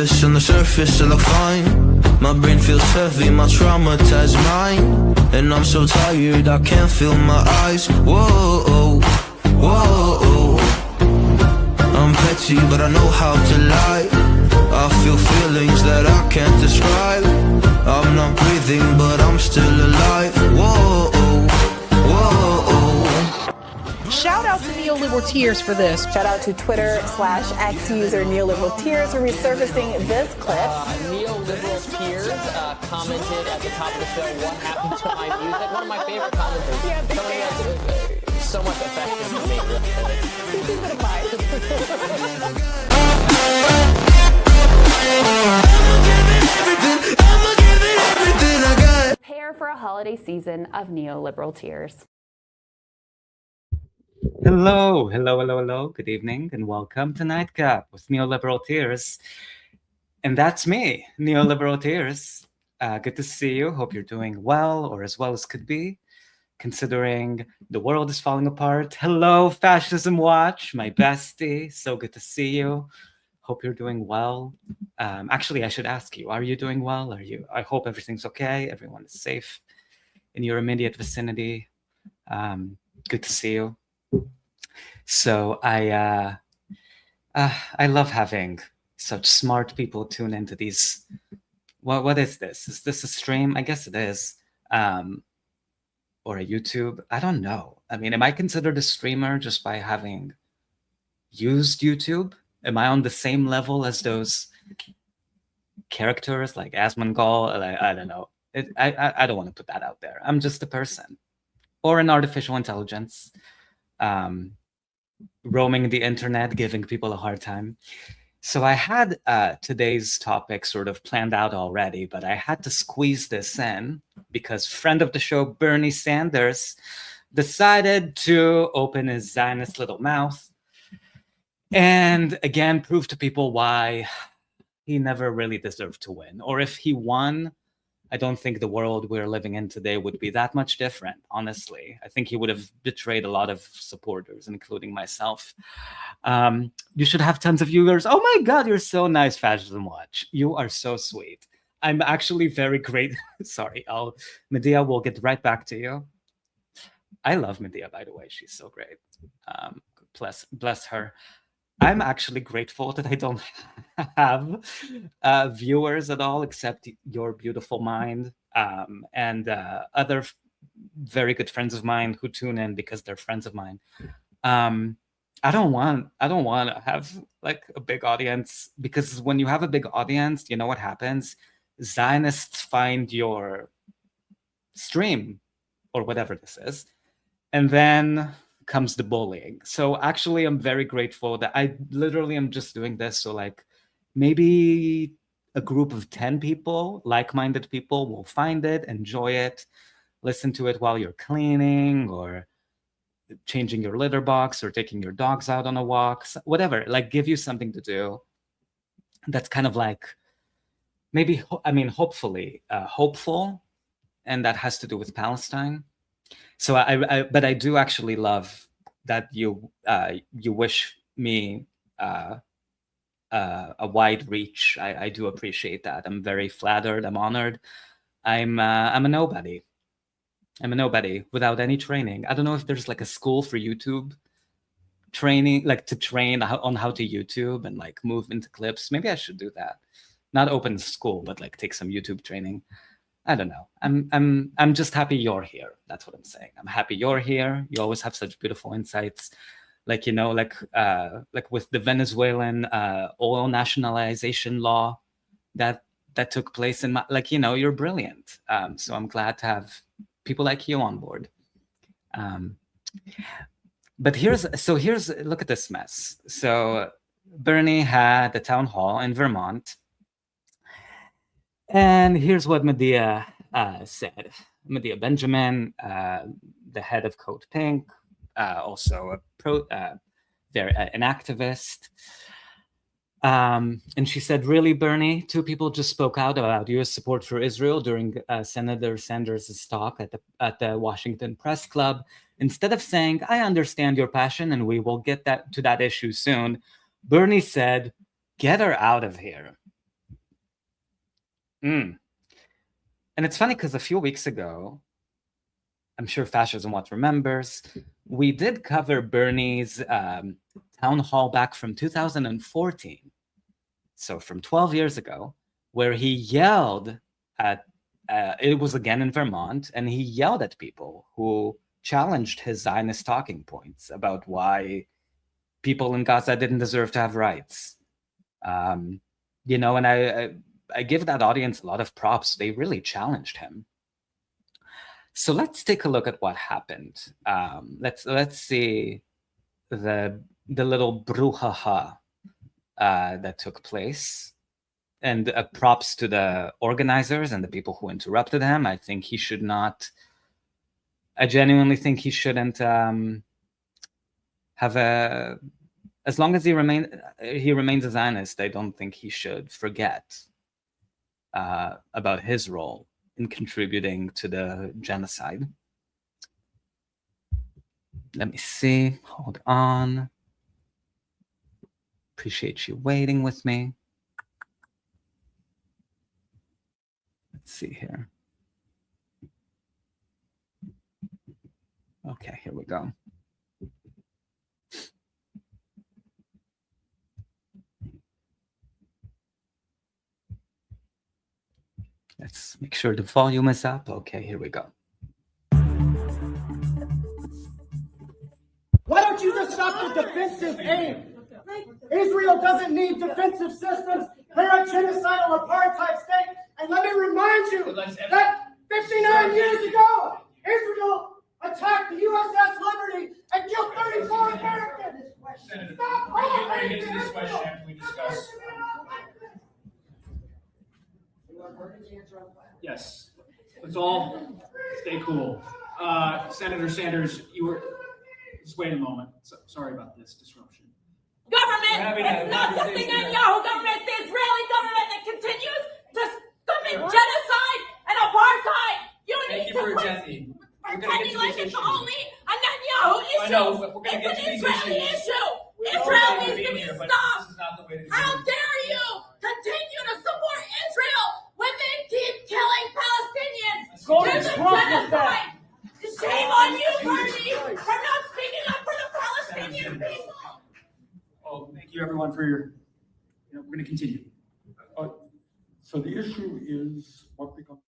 surface, on the surface I look fine. My brain feels heavy, my traumatized mind. And I'm so tired, I can't feel my eyes. Whoa, whoa. I'm petty, but I know how to lie. I feel feelings that I can't describe. I'm not breathing, but I'm still alive. Whoa, whoa. Shout out to Neoliberal Tears for this. Shout out to Twitter/X user Neoliberal Tears for resurfacing this clip. Neoliberal Tears commented at the top of the show, "What happened to my music?" One of my favorite commenters. Yeah, big Somebody fan. has so much affection for me. Keep it in mind. I'ma give it everything I got. Prepare for a holiday season of Neoliberal Tears. Hello. Good evening and welcome to Nightcap with Neoliberal Tears. And that's me, Neoliberal Tears. Good to see you. Hope you're doing well or as well as could be, considering the world is falling apart. Hello, Fascism Watch, my bestie. So good to see you. Hope you're doing well. Actually, I should ask you, are you doing well? I hope everything's okay. Everyone is safe in your immediate vicinity. Good to see you. So I love having such smart people tune into these. What is this? Is this a stream? I guess it is. Or a YouTube? I don't know. I mean, am I considered a streamer just by having used YouTube? Am I on the same level as those characters like Asmongold? I don't know. I don't want to put that out there. I'm just a person or an artificial intelligence. Roaming the internet, giving people a hard time. So I had today's topic sort of planned out already, but I had to squeeze this in because friend of the show, Bernie Sanders, decided to open his Zionist little mouth and again prove to people why he never really deserved to win. Or if he won, I don't think the world we're living in today would be that much different, honestly. I think he would have betrayed a lot of supporters, including myself. You should have tons of viewers. Oh my God, you're so nice, Fascism Watch. You are so sweet. I'm actually very great. Sorry, Medea will get right back to you. I love Medea, by the way. She's so great. Bless her. I'm actually grateful that I don't have viewers at all, except your beautiful mind and other very good friends of mine who tune in because they're friends of mine. I don't want to have like a big audience, because when you have a big audience, you know what happens? Zionists find your stream or whatever this is, and then comes the bullying. So actually, I'm very grateful that I literally am just doing this. So like maybe a group of 10 people, like-minded people, will find it, enjoy it, listen to it while you're cleaning or changing your litter box or taking your dogs out on a walk, whatever, like give you something to do. That's kind of like maybe, hopefully hopeful. And that has to do with Palestine. So but I do actually love that you wish me a wide reach. I do appreciate that. I'm very flattered. I'm honored. I'm a nobody. I'm a nobody without any training. I don't know if there's like a school for YouTube training, like to train on how to YouTube and like move into clips. Maybe I should do that. Not open school, but like take some YouTube training. I don't know. I'm just happy you're here. That's what I'm saying. I'm happy you're here. You always have such beautiful insights. Like, you know, like with the Venezuelan oil nationalization law that took place in my, like, you know, you're brilliant. So I'm glad to have people like you on board. But here's look at this mess. So Bernie had a town hall in Vermont. And here's what Medea said. Medea Benjamin, the head of Code Pink, also an activist. And she said, really, Bernie, two people just spoke out about U.S. support for Israel during Senator Sanders' talk at the Washington Press Club. Instead of saying, I understand your passion and we will get to that issue soon, Bernie said, get her out of here. And it's funny because a few weeks ago, I'm sure Fascism Watch remembers, we did cover Bernie's town hall back from 2014. So from 12 years ago, where he yelled at, it was again in Vermont, and he yelled at people who challenged his Zionist talking points about why people in Gaza didn't deserve to have rights. And I give that audience a lot of props. They really challenged him. So let's take a look at what happened. Let's see the little brouhaha that took place. And props to the organizers and the people who interrupted him. I think he should not. I genuinely think he shouldn't have a. As long as he remains a Zionist, I don't think he should forget about his role in contributing to the genocide. Let me see. Hold on. Appreciate you waiting with me. Let's see here. Okay, here we go. Let's make sure the volume is up. Okay, here we go. Why don't you just stop the defensive aim? Israel doesn't need defensive systems. They're a genocidal apartheid state. And let me remind you that 59 years ago, Israel attacked the USS Liberty and killed 34 Americans. Senator, Stop we're all getting hate into to this question Israel. after we discuss. Yes, let's all stay cool. Senator Sanders, you were, just wait a moment. Sorry about this disruption. Government, it's not the Netanyahu government, it's the Israeli government that continues to commit genocide and apartheid. You Thank need you for to quit attending. We're gonna get pretending to like this it's issue. only a Netanyahu issue. I know, but we're gonna get It's to an these Israeli issues. issue. We're Israel all needs to being be here, but stopped. This is not the way to do How it. dare you continue to support Israel when they keep killing Palestinians? Go to There's a Trump with genocide. Shame on you, Bernie, for not speaking up for the Palestinian people. Oh, thank you everyone for your, we're gonna continue. So the issue is what becomes.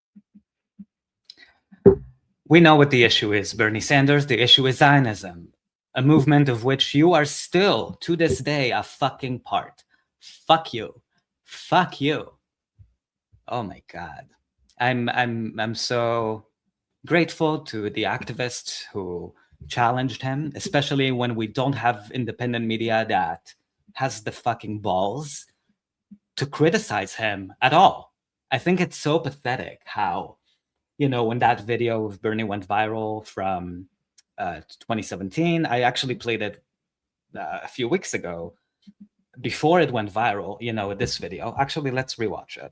We know what the issue is, Bernie Sanders. The issue is Zionism, a movement of which you are still, to this day, a fucking part. Fuck you. Fuck you. Oh my God. I'm so grateful to the activists who challenged him, especially when we don't have independent media that has the fucking balls to criticize him at all. I think it's so pathetic how, when that video of Bernie went viral from 2017, I actually played it a few weeks ago before it went viral, this video. Actually, let's rewatch it.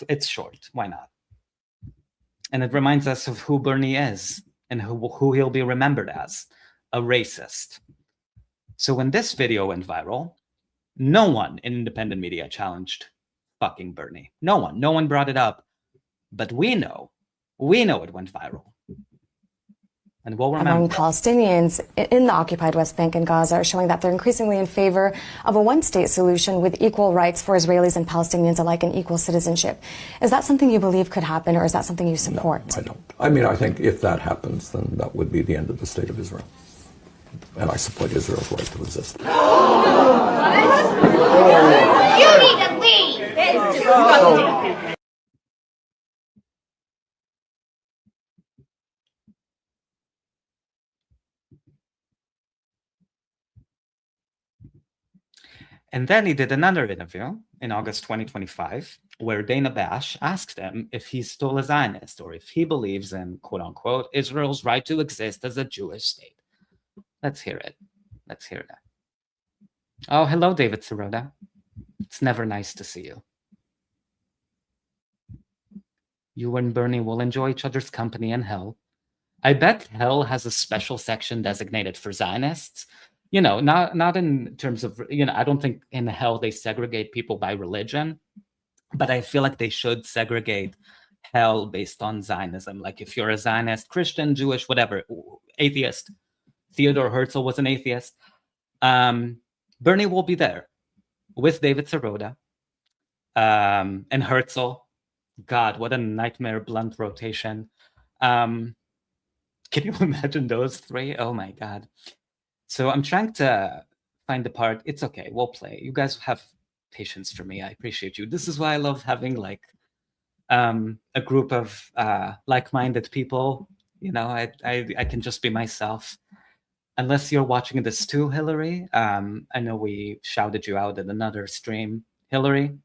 It's short. Why not? And it reminds us of who Bernie is and who he'll be remembered as, a racist. So when this video went viral, no one in independent media challenged fucking Bernie. No one brought it up. But we know it went viral. And we'll remember. Among Palestinians in the occupied West Bank and Gaza are showing that they're increasingly in favor of a one-state solution with equal rights for Israelis and Palestinians alike and equal citizenship. Is that something you believe could happen, or is that something you support? No, I don't. I mean, I think if that happens, then that would be the end of the state of Israel. And I support Israel's right to exist. You need to leave. It's disgusting. And then he did another interview in August 2025, where Dana Bash asked him if he's still a Zionist or if he believes in, quote unquote, Israel's right to exist as a Jewish state. Let's hear it. Let's hear that. Oh, hello, David Sirota. It's never nice to see you. You and Bernie will enjoy each other's company in hell. I bet hell has a special section designated for Zionists. Not in terms of, I don't think in hell they segregate people by religion. but I feel like they should segregate hell based on Zionism. Like if you're a Zionist, Christian, Jewish, whatever, atheist. Theodore Herzl was an atheist. Bernie will be there with David Sirota and Herzl. God, what a nightmare blunt rotation. Can you imagine those three? Oh my God. So I'm trying to find the part. It's okay. We'll play. You guys have patience for me. I appreciate you. This is why I love having like a group of like-minded people. You know, I can just be myself. Unless you're watching this too, Hillary. I know we shouted you out in another stream. Hillary,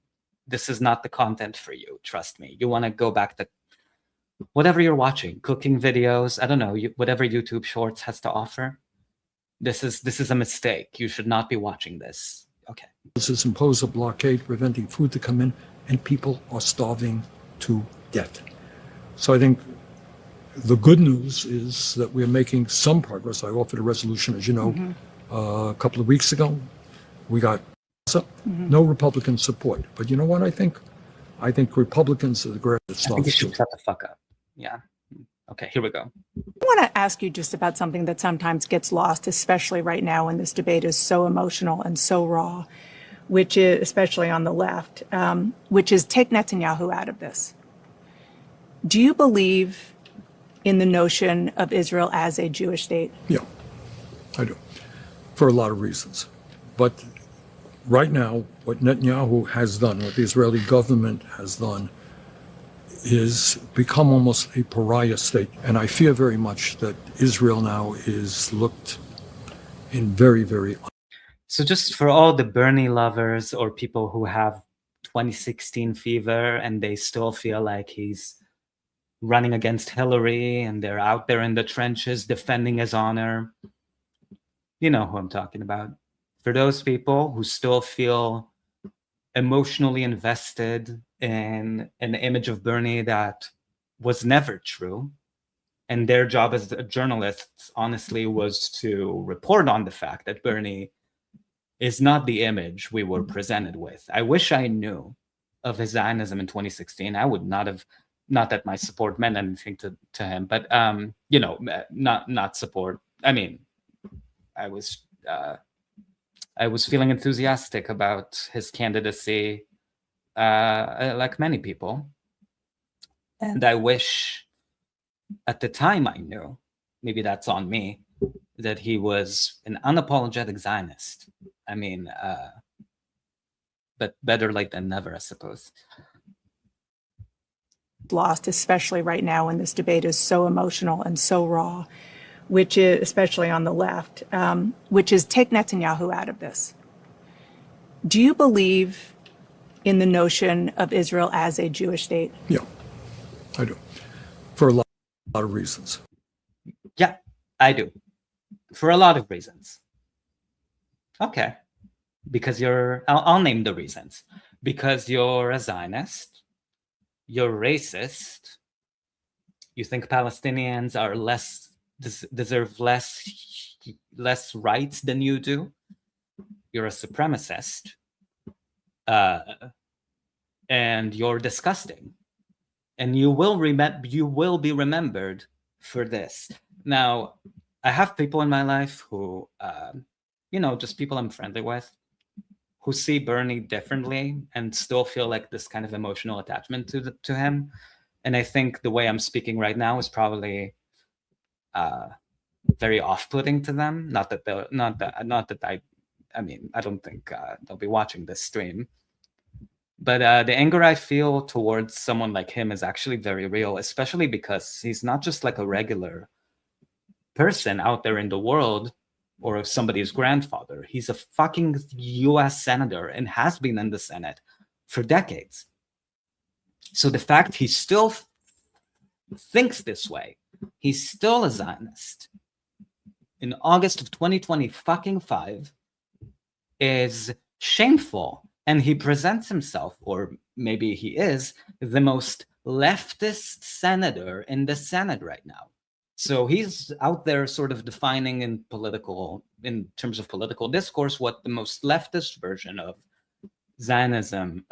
this is not the content for you. Trust me. You want to go back to whatever you're watching, cooking videos, I don't know, whatever YouTube Shorts has to offer. This is a mistake. You should not be watching this. Okay. This has imposed a blockade preventing food to come in, and people are starving to death. So I think the good news is that we're making some progress. I offered a resolution, as you know, a couple of weeks ago. We got no Republican support. But you know what I think? I think Republicans are the greatest. I think you should shut the fuck up. Yeah. Okay, here we go. I want to ask you just about something that sometimes gets lost, especially right now when this debate is so emotional and so raw, which is, especially on the left, which is take Netanyahu out of this. Do you believe in the notion of Israel as a Jewish state? Yeah, I do, for a lot of reasons. But right now, what Netanyahu has done, what the Israeli government has done, is become almost a pariah state. And I fear very much that Israel now is looked in very, very... So just for all the Bernie lovers or people who have 2016 fever and they still feel like he's running against Hillary and they're out there in the trenches defending his honor, you know who I'm talking about. For those people who still feel emotionally invested in an image of Bernie that was never true, and their job as journalists, honestly, was to report on the fact that Bernie is not the image we were presented with. I wish I knew of his Zionism in 2016. I would not have, not that my support meant anything to him, but you know, not support. I mean, I was feeling enthusiastic about his candidacy, like many people. And I wish at the time I knew, maybe that's on me, that he was an unapologetic Zionist. I mean, but better late than never, I suppose. Lost, especially right now when this debate is so emotional and so raw, which is, especially on the left, which is take Netanyahu out of this. Do you believe in the notion of Israel as a Jewish state? Yeah, I do, for a lot of reasons. Yeah, I do, for a lot of reasons. Okay, because I'll name the reasons. Because you're a Zionist, you're racist, you think Palestinians are deserve less rights than you do, you're a supremacist, and you're disgusting, and you will be remembered for this. Now, I have people in my life who, you know, just people I'm friendly with, who see Bernie differently and still feel like this kind of emotional attachment to him. And I think the way I'm speaking right now is probably very off-putting to them. Not that I mean, I don't think they'll be watching this stream. But the anger I feel towards someone like him is actually very real, especially because he's not just like a regular person out there in the world or somebody's grandfather. He's a fucking US senator and has been in the Senate for decades. So the fact he still thinks this way, he's still a Zionist in August of 2025 is shameful. And he presents himself, or maybe he is, the most leftist senator in the Senate right now. So he's out there sort of defining in terms of political discourse, what the most leftist version of Zionism,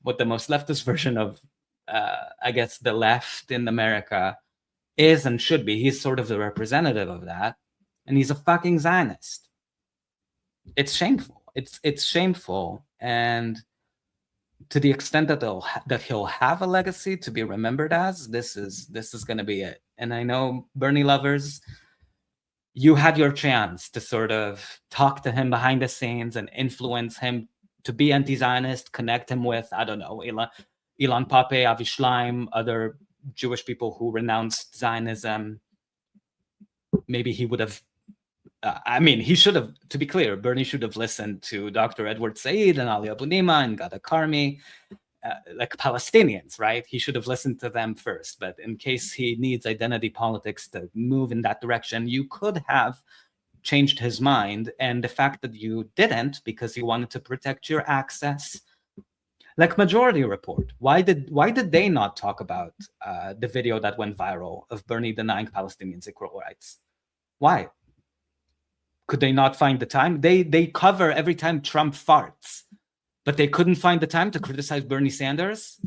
what the most leftist version of, I guess, the left in America is and should be. He's sort of the representative of that, and he's a fucking Zionist. It's shameful. It's shameful, and to the extent that he'll have a legacy to be remembered as, this is going to be it. And I know, Bernie lovers, you had your chance to sort of talk to him behind the scenes and influence him to be anti-Zionist, connect him with, I don't know, Ilan Pappé, Avi Shlaim, other Jewish people who renounced Zionism. Maybe he would have, he should have, to be clear, Bernie should have listened to Dr. Edward Said and Ali Abu Nima and Gada Karmi, like Palestinians, right? He should have listened to them first. But in case he needs identity politics to move in that direction, you could have changed his mind. And the fact that you didn't, because you wanted to protect your access, like Majority Report, why did they not talk about the video that went viral of Bernie denying Palestinians equal rights? Why? Could they not find the time? They cover every time Trump farts, but they couldn't find the time to criticize Bernie Sanders?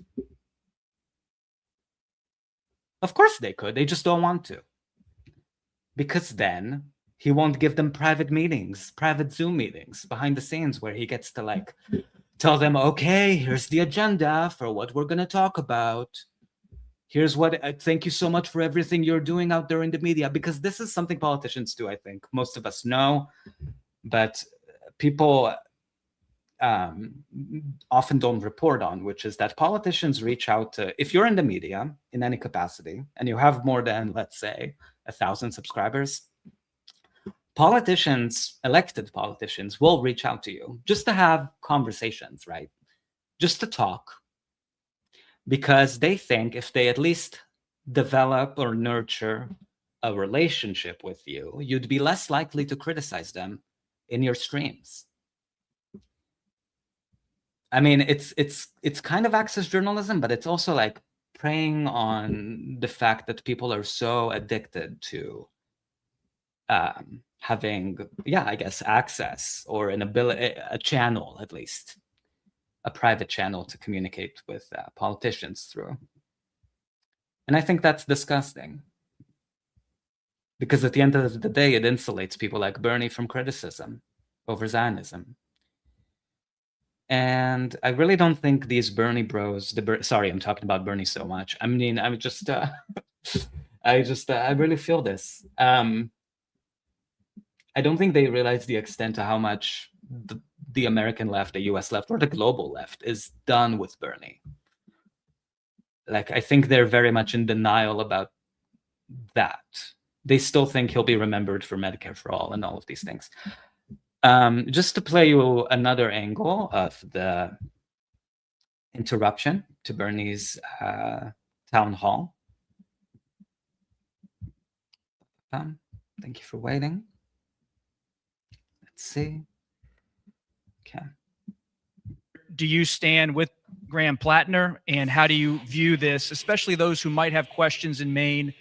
Of course they could. They just don't want to. Because then he won't give them private meetings, private Zoom meetings behind the scenes where he gets to like tell them, okay, here's the agenda for what we're going to talk about. Here's what, thank you so much for everything you're doing out there in the media. Because this is something politicians do, I think. Most of us know, but people often don't report on, which is that politicians reach out to, if you're in the media in any capacity, and you have more than, let's say, 1,000 subscribers, politicians, elected politicians, will reach out to you just to have conversations, right? Just to talk. Because they think if they at least develop or nurture a relationship with you, you'd be less likely to criticize them in your streams. I mean, it's kind of access journalism, but it's also like preying on the fact that people are so addicted to having, I guess, access or an ability, a channel at least, a private channel to communicate with politicians through. And I think that's disgusting. Because at the end of the day, it insulates people like Bernie from criticism over Zionism. And I really don't think these Bernie bros, sorry, I'm talking about Bernie so much. I mean, I'm just, I really feel this. I don't think they realize the extent to how much the American left, the US left, or the global left is done with Bernie. Like, I think they're very much in denial about that. They still think he'll be remembered for Medicare for All and all of these things. Just to play you another angle of the interruption to Bernie's town hall. Thank you for waiting. Let's see. Okay. Do you stand with Graham Plattner, and how do you view this, especially those who might have questions in Maine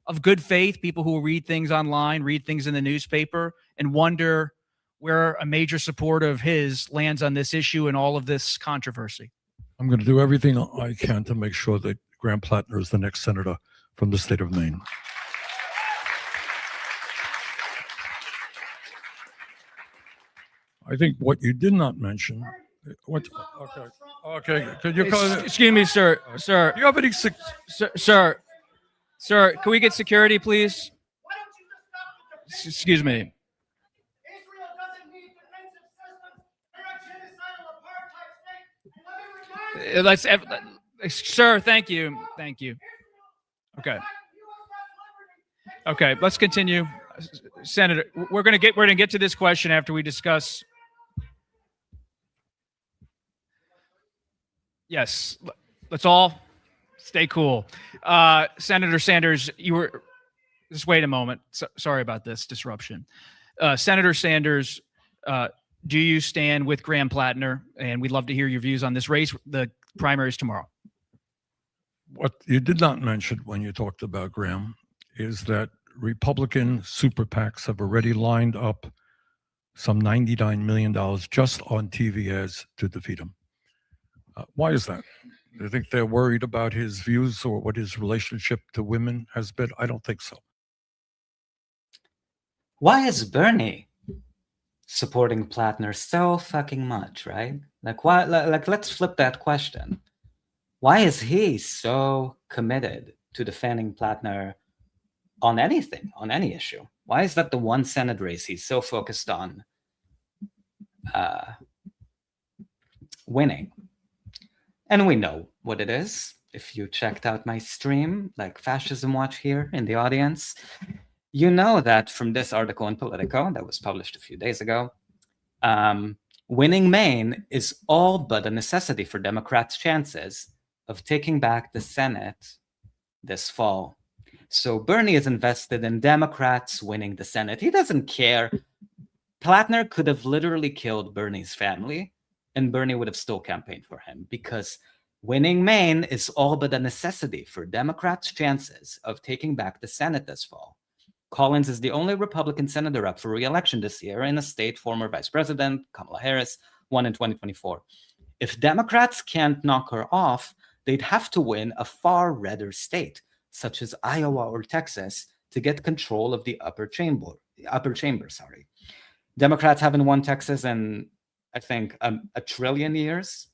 of good faith, people who read things online, read things in the newspaper, and wonder where a major supporter of his lands on this issue and all of this controversy? I'm going to do everything I can to make sure that Graham Plattner is the next senator from the state of Maine. I think what you did not mention, okay, could you call it? Excuse me, sir. Do you have any, Sir, can we get security, please? Excuse me. Israel doesn't need defensive systems. They're a genocidal apartheid state. Sir, thank you. Thank you. Okay. Okay, let's continue. Senator, we're gonna get to this question after we discuss. Yes, let's all stay cool. Senator Sanders, you were, just wait a moment. Sorry about this disruption. Senator Sanders, do you stand with Graham Plattner? And we'd love to hear your views on this race, the primaries tomorrow. What you did not mention when you talked about Graham is that Republican super PACs have already lined up some $99 million just on TV ads to defeat him. Why is that? Do you think they're worried about his views or what his relationship to women has been? I don't think so. Why is Bernie supporting Plattner so fucking much, right? Like, why? Like, let's flip that question. Why is he so committed to defending Plattner on anything, on any issue? Why is that the one Senate race he's so focused on winning? And we know what it is. If you checked out my stream, like Fascism Watch here in the audience, you know that from this article in Politico that was published a few days ago, winning Maine is all but a necessity for Democrats' chances of taking back the Senate this fall. So Bernie is invested in Democrats winning the Senate. He doesn't care. Plattner could have literally killed Bernie's family, and Bernie would have still campaigned for him, because winning Maine is all but a necessity for Democrats' chances of taking back the Senate this fall. Collins is the only Republican senator up for re-election this year in a state former Vice President Kamala Harris won in 2024. If Democrats can't knock her off, they'd have to win a far redder state, such as Iowa or Texas, to get control of the upper chamber. Democrats haven't won Texas in, I think, a trillion years.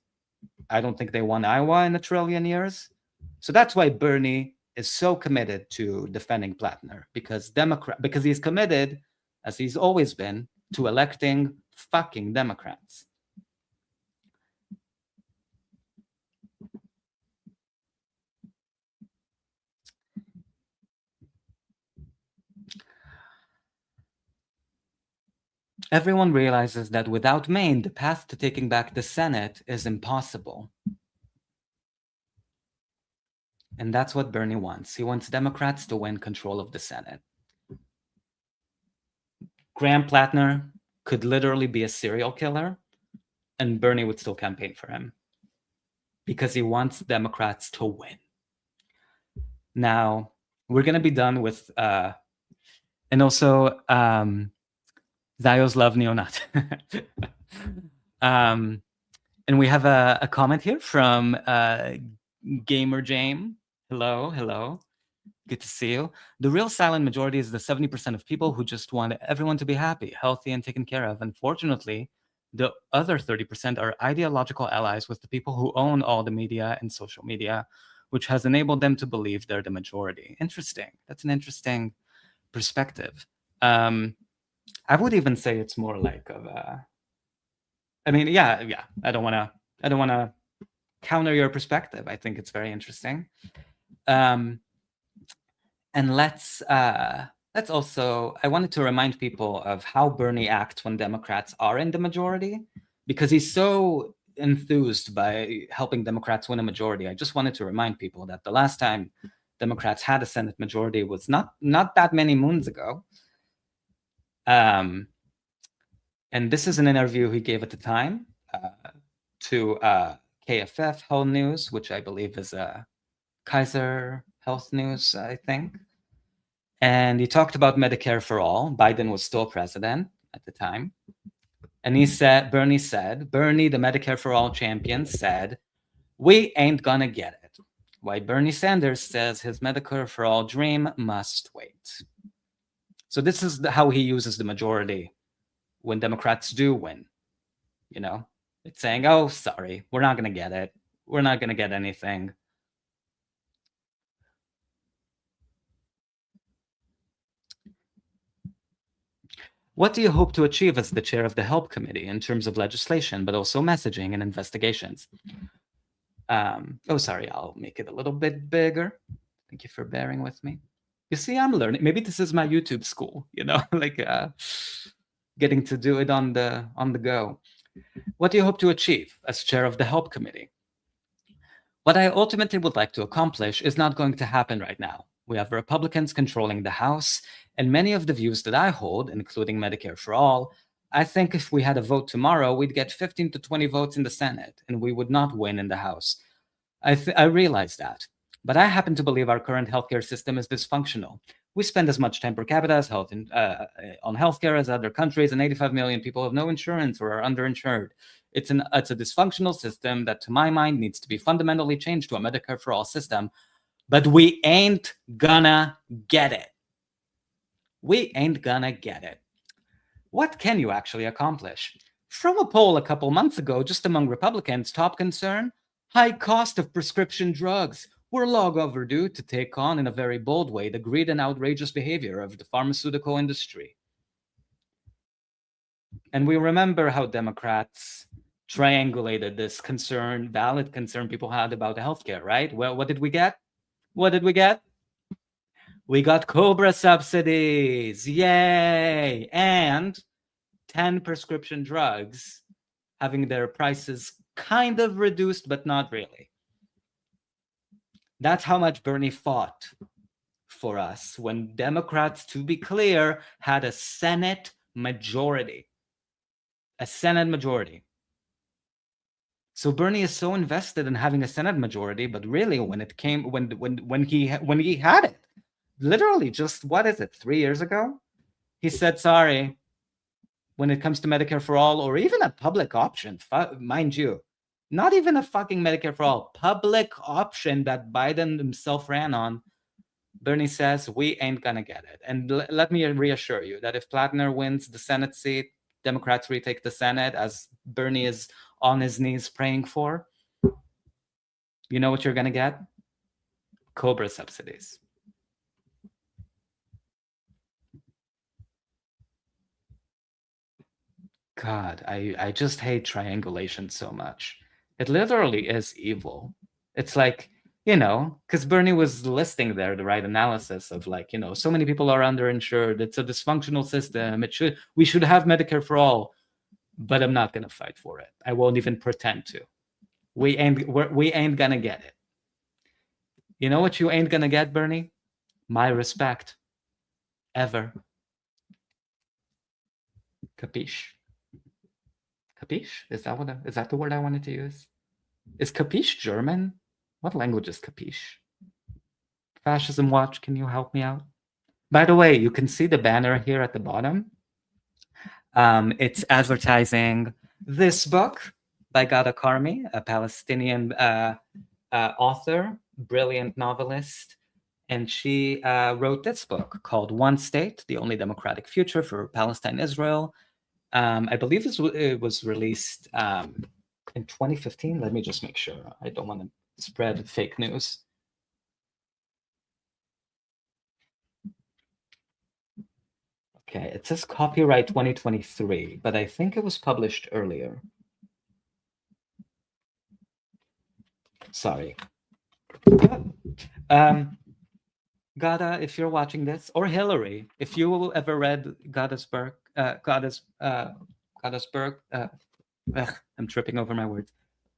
I don't think they won Iowa in a trillion years. So that's why Bernie is so committed to defending Plattner, because he's committed, as he's always been, to electing fucking Democrats. Everyone realizes that without Maine, the path to taking back the Senate is impossible. And that's what Bernie wants. He wants Democrats to win control of the Senate. Graham Plattner could literally be a serial killer, and Bernie would still campaign for him, because he wants Democrats to win. Now, we're going to be done with, and also, Zayos love neonat. And we have a comment here from Gamer Jame. Hello. Good to see you. The real silent majority is the 70% of people who just want everyone to be happy, healthy, and taken care of. Unfortunately, the other 30% are ideological allies with the people who own all the media and social media, which has enabled them to believe they're the majority. Interesting. That's an interesting perspective. I would even say it's more like of a, I mean, yeah. I don't want to counter your perspective. I think it's very interesting. And let's also, I wanted to remind people of how Bernie acts when Democrats are in the majority, because he's so enthused by helping Democrats win a majority. I just wanted to remind people that the last time Democrats had a Senate majority was not that many moons ago. And this is an interview he gave at the time to KFF Health News, which I believe is Kaiser Health News, I think. And he talked about Medicare for all. Biden was still president at the time. And Bernie, the Medicare for all champion, said, "We ain't gonna get it." While Bernie Sanders says his Medicare for all dream must wait. So this is how he uses the majority when Democrats do win. You know, it's saying, "Oh, sorry, we're not going to get it. We're not going to get anything." What do you hope to achieve as the chair of the Help Committee in terms of legislation, but also messaging and investigations? Oh, sorry, I'll make it a little bit bigger. Thank you for bearing with me. You see, I'm learning. Maybe this is my YouTube school, you know, like getting to do it on the go. What do you hope to achieve as chair of the Help Committee? What I ultimately would like to accomplish is not going to happen right now. We have Republicans controlling the House, and many of the views that I hold, including Medicare for all, I think if we had a vote tomorrow, we'd get 15 to 20 votes in the Senate, and we would not win in the House. I realize that. But I happen to believe our current healthcare system is dysfunctional. We spend as much time per capita as on healthcare as other countries, and 85 million people have no insurance or are underinsured. It's a dysfunctional system that, to my mind, needs to be fundamentally changed to a Medicare for all system, but we ain't gonna get it. We ain't gonna get it. What can you actually accomplish? From a poll a couple months ago, just among Republicans, top concern, high cost of prescription drugs. We're long overdue to take on, in a very bold way, the greed and outrageous behavior of the pharmaceutical industry. And we remember how Democrats triangulated this concern, valid concern people had about healthcare, right? Well, what did we get? What did we get? We got COBRA subsidies, yay! And 10 prescription drugs having their prices kind of reduced, but not really. That's how much Bernie fought for us when Democrats, to be clear, had a Senate majority. A Senate majority. So Bernie is so invested in having a Senate majority, but really when it came, when he had it, literally just, what is it, 3 years ago? He said, sorry, when it comes to Medicare for all, or even a public option, mind you, not even a fucking Medicare for all, public option that Biden himself ran on, Bernie says, we ain't gonna get it. And let me reassure you that if Plattner wins the Senate seat, Democrats retake the Senate, as Bernie is on his knees praying for, you know what you're gonna get? COBRA subsidies. God, I just hate triangulation so much. It literally is evil. It's like, you know, because Bernie was listing there the right analysis of, like, you know, so many people are underinsured. It's a dysfunctional system. We should have Medicare for all, but I'm not gonna fight for it. I won't even pretend to. We ain't gonna get it. You know what you ain't gonna get, Bernie? My respect. Ever. Capiche? Capiche? Is that the word I wanted to use? Is capiche German? What language is capiche? Fascism Watch, can you help me out? By the way, you can see the banner here at the bottom. It's advertising this book by Ghada Karmi, a Palestinian author, brilliant novelist. And she wrote this book called One State, The Only Democratic Future for Palestine, Israel. I believe it was released in 2015. Let me just make sure. I don't want to spread fake news. Okay, it says copyright 2023, but I think it was published earlier. Sorry. Ghada, if you're watching this, or Hillary, if you ever read Ghada's book, I'm tripping over my words.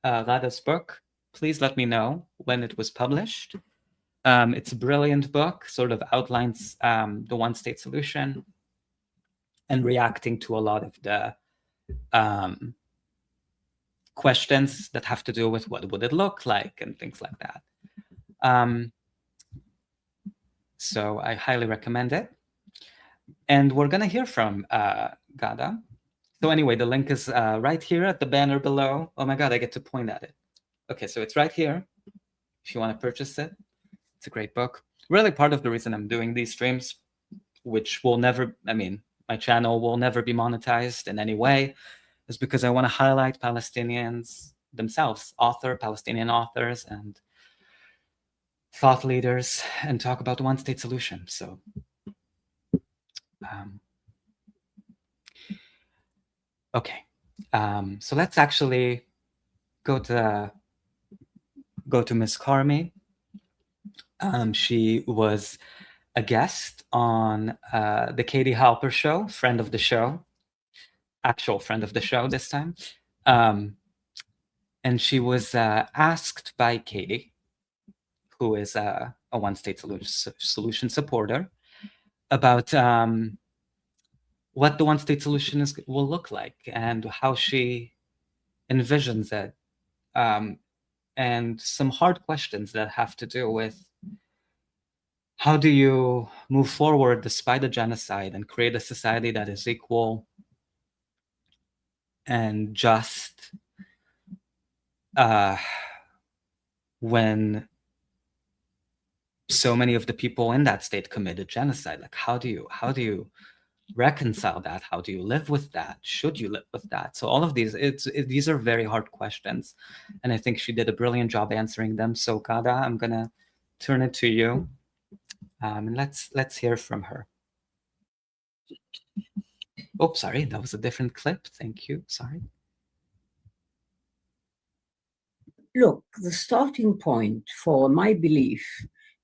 Ghada's book, please let me know when it was published. It's a brilliant book, sort of outlines the one-state solution and reacting to a lot of the questions that have to do with what would it look like and things like that. So I highly recommend it. And we're going to hear from Ghada. So anyway, the link is right here at the banner below. Oh my God, I get to point at it. Okay, so it's right here if you want to purchase it. It's a great book. Really part of the reason I'm doing these streams, which will never, I mean, my channel will never be monetized in any way, is because I want to highlight Palestinians themselves, Palestinian authors and thought leaders, and talk about the one-state solution. So, okay. So let's actually go to Ms. Karmi. She was a guest on the Katie Halper show, friend of the show, actual friend of the show this time. And she was asked by Katie, who is a one-state solution supporter, about what the one-state solution will look like and how she envisions it, and some hard questions that have to do with how do you move forward despite the genocide and create a society that is equal and just when so many of the people in that state committed genocide? Like, how do you reconcile that? How do you live with that? Should you live with that? So all of these, these are very hard questions, and I think she did a brilliant job answering them. So Ghada, I'm gonna turn it to you, and let's hear from her. Oh, sorry, that was a different clip. Thank you. Sorry. Look, the starting point for my belief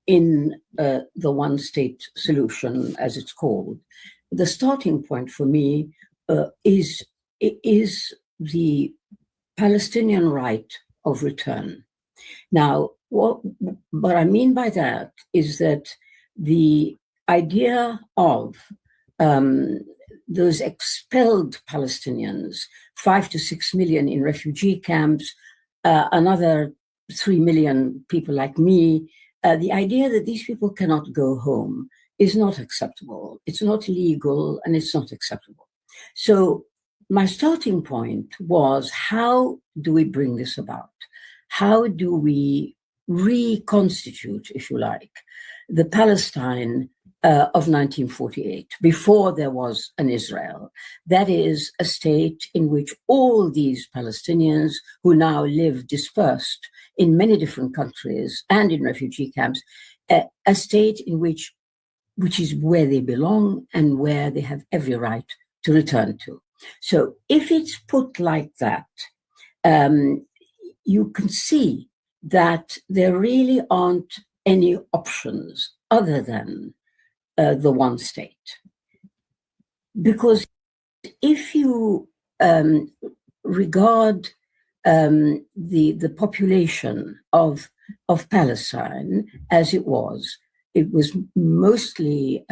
in the one-state solution, as it's called, the starting point for me is the Palestinian right of return. Now, what I mean by that is that the idea of those expelled Palestinians, 5 to 6 million in refugee camps, another 3 million people like me, the idea that these people cannot go home is not acceptable. It's not legal and it's not acceptable. So my starting point was, how do we bring this about? How do we reconstitute, if you like, the Palestine of 1948, before there was an Israel? That is a state in which all these Palestinians who now live dispersed in many different countries and in refugee camps, a state in which is where they belong and where they have every right to return to. So if it's put like that, you can see that there really aren't any options other than the one state. Because if you regard the population of Palestine as it was mostly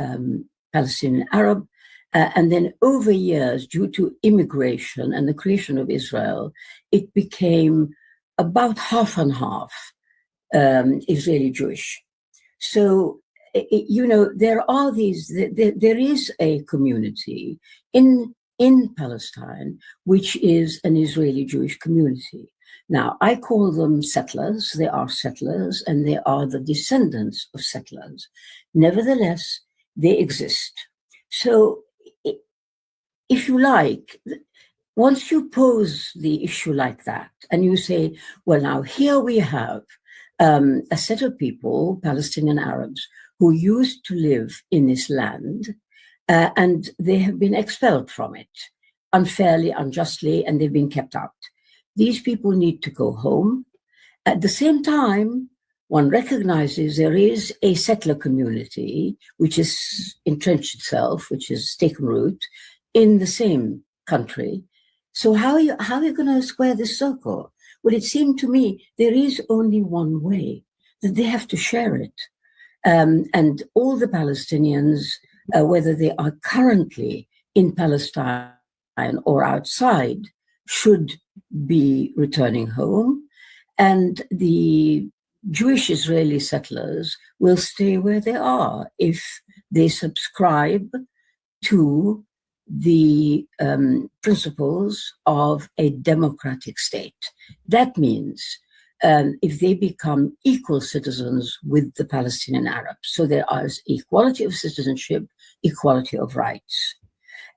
Palestinian Arab, and then over years, due to immigration and the creation of Israel, it became about half and half Israeli Jewish. So, there is a community in Palestine which is an Israeli Jewish community. Now, I call them settlers. They are settlers, and they are the descendants of settlers. Nevertheless, they exist. So, if you like, once you pose the issue like that, and you say, well, now here we have a set of people, Palestinian Arabs, who used to live in this land, and they have been expelled from it unfairly, unjustly, and they've been kept out. These people need to go home. At the same time, one recognizes there is a settler community which has entrenched itself, which has taken root in the same country. So how are you going to square this circle? Well, it seemed to me there is only one way, that they have to share it. And all the Palestinians, whether they are currently in Palestine or outside, should be returning home. And the Jewish Israeli settlers will stay where they are if they subscribe to the principles of a democratic state. That means if they become equal citizens with the Palestinian Arabs. So there is equality of citizenship, equality of rights.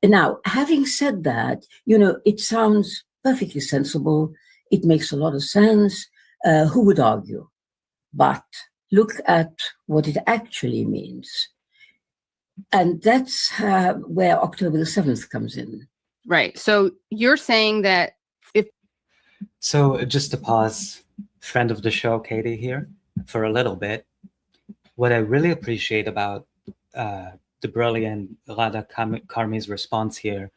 And now, having said that, it sounds perfectly sensible. It makes a lot of sense. Who would argue? But look at what it actually means. And that's where October the 7th comes in. Right. So you're saying that So just to pause, friend of the show, Katie here, for a little bit. What I really appreciate about the brilliant Ghada Karmi's response here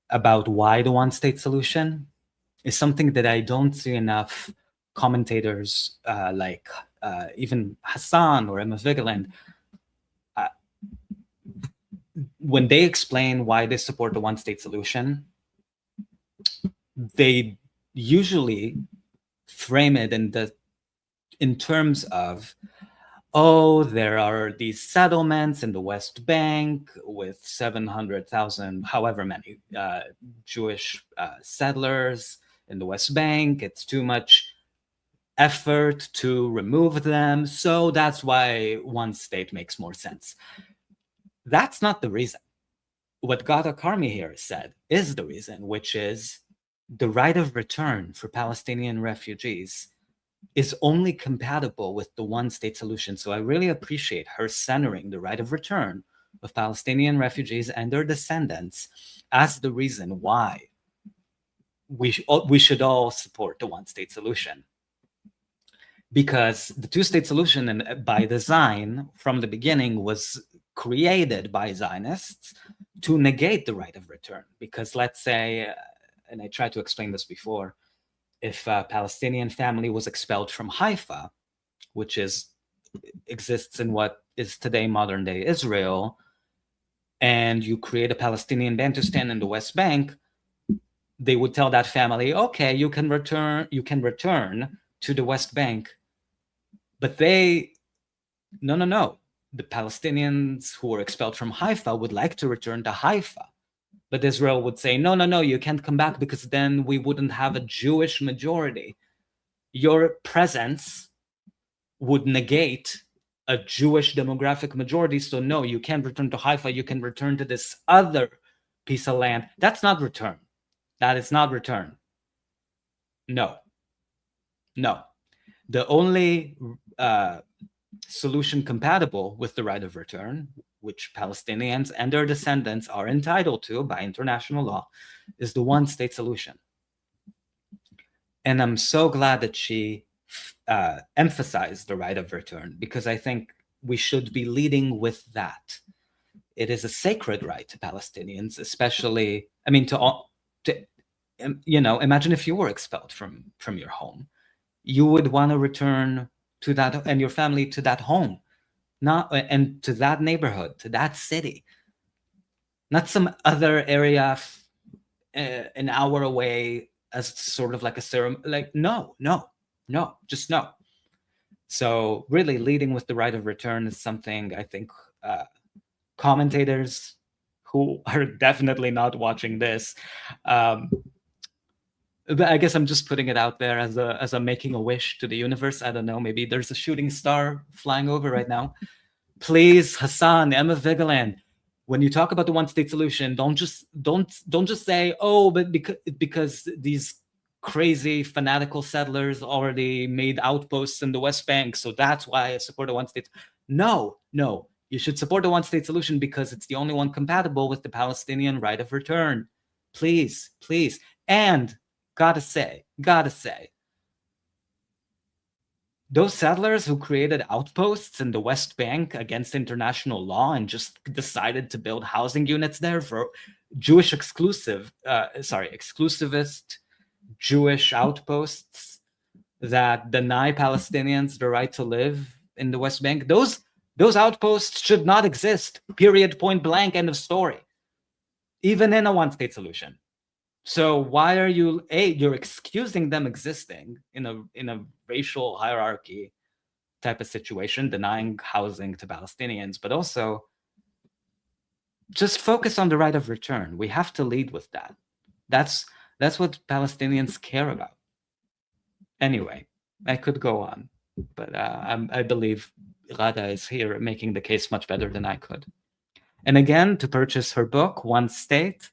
about why the one-state solution is something that I don't see enough commentators like even Hassan or Emma Vigeland, when they explain why they support the one-state solution, they usually frame it in terms of oh, there are these settlements in the West Bank with 700,000, however many Jewish settlers in the West Bank. It's too much effort to remove them. So that's why one state makes more sense. That's not the reason. What Ghada Karmi here said is the reason, which is the right of return for Palestinian refugees is only compatible with the one-state solution. So I really appreciate her centering the right of return of Palestinian refugees and their descendants as the reason why we should all support the one-state solution. Because the two-state solution, and by design from the beginning, was created by Zionists to negate the right of return. Because let's say, and I tried to explain this before, if a Palestinian family was expelled from Haifa, which exists in what is today modern-day Israel, and you create a Palestinian Bantustan in the West Bank, they would tell that family, okay, you can return to the West Bank. But no. The Palestinians who were expelled from Haifa would like to return to Haifa. But Israel would say, no, you can't come back because then we wouldn't have a Jewish majority. Your presence would negate a Jewish demographic majority. So no, you can't return to Haifa. You can return to this other piece of land. That's not return. That is not return. No. The only solution compatible with the right of return, which Palestinians and their descendants are entitled to by international law, is the one-state solution. And I'm so glad that she emphasized the right of return, because I think we should be leading with that. It is a sacred right to Palestinians, especially, imagine if you were expelled from your home. You would want to return to that, and your family to that home, and to that neighborhood, to that city, not some other area an hour away as sort of like a ceremony. Like, no, just no. So really leading with the right of return is something I think commentators who are definitely not watching this, but I guess I'm just putting it out there as a making a wish to the universe. I don't know, maybe there's a shooting star flying over right now. Please, Hassan, Emma Vigeland, when you talk about the one-state solution, don't just say, oh, but because these crazy fanatical settlers already made outposts in the West Bank, so that's why I support a one-state. No, you should support a one-state solution because it's the only one compatible with the Palestinian right of return. Please. And gotta say, those settlers who created outposts in the West Bank against international law and just decided to build housing units there for exclusivist Jewish outposts that deny Palestinians the right to live in the West Bank, those outposts should not exist. Period, point blank, end of story. Even in a one-state solution. So why are you're excusing them existing in a racial hierarchy type of situation, denying housing to Palestinians, but also just focus on the right of return. We have to lead with that. That's what Palestinians care about. Anyway, I could go on, but I believe Ghada is here making the case much better than I could. And again, to purchase her book, One State,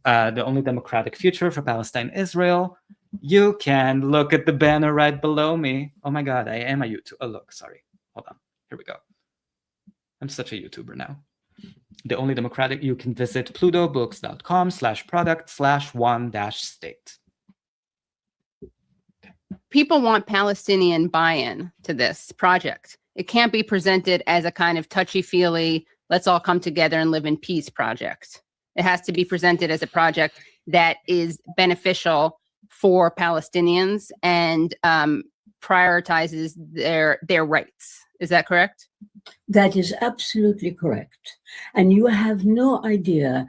The Only Democratic Future for Palestine Israel, you can look at the banner right below me. Oh my God, I am a YouTuber. Oh, look, sorry. Hold on. Here we go. I'm such a YouTuber now. The Only Democratic, you can visit plutobooks.com/product/one-state. People want Palestinian buy-in to this project. It can't be presented as a kind of touchy-feely, let's all come together and live in peace project. It has to be presented as a project that is beneficial for Palestinians and prioritizes their rights. Is that correct? That is absolutely correct. And you have no idea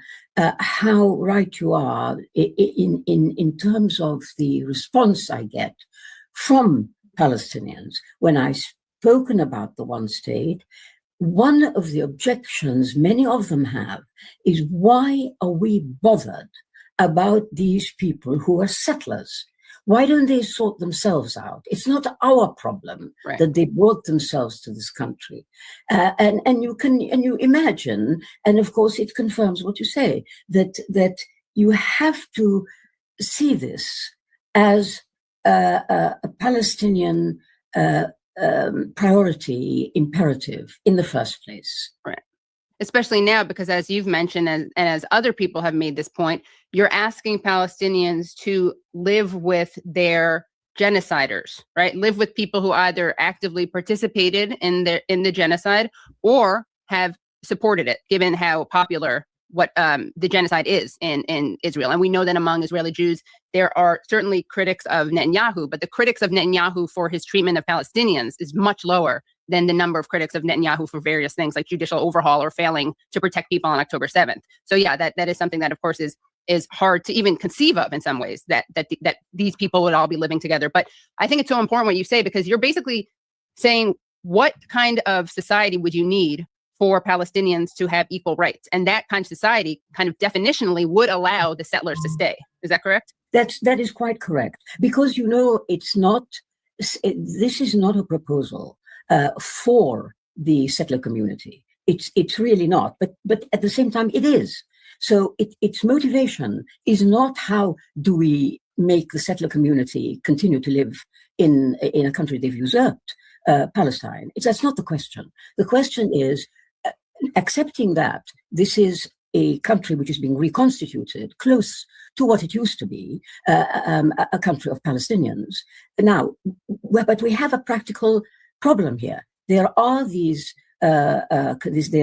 how right you are in terms of the response I get from Palestinians when I spoken about the one state, one of the objections many of them have is, why are we bothered about these people who are settlers? Why don't they sort themselves out? It's not our problem that they brought themselves to this country. And you imagine, and of course it confirms what you say, that you have to see this as a Palestinian priority imperative in the first place. Right. Especially now, because as you've mentioned, and as other people have made this point, you're asking Palestinians to live with their genociders, right? Live with people who either actively participated in the genocide or have supported it, given how popular what the genocide is in Israel. And we know that among Israeli Jews, there are certainly critics of Netanyahu, but the critics of Netanyahu for his treatment of Palestinians is much lower than the number of critics of Netanyahu for various things like judicial overhaul or failing to protect people on October 7th. So yeah, that is something that of course is hard to even conceive of in some ways, that these people would all be living together. But I think it's so important what you say, because you're basically saying, what kind of society would you need for Palestinians to have equal rights? And that kind of society kind of definitionally would allow the settlers to stay. Is that correct? That is quite correct. Because, this is not a proposal for the settler community. It's really not. But at the same time, it is. So its motivation is not how do we make the settler community continue to live in a country they've usurped, Palestine. That's not the question. The question is, accepting that this is a country which is being reconstituted close to what it used to be, a country of Palestinians. Now, but we have a practical problem here. There are there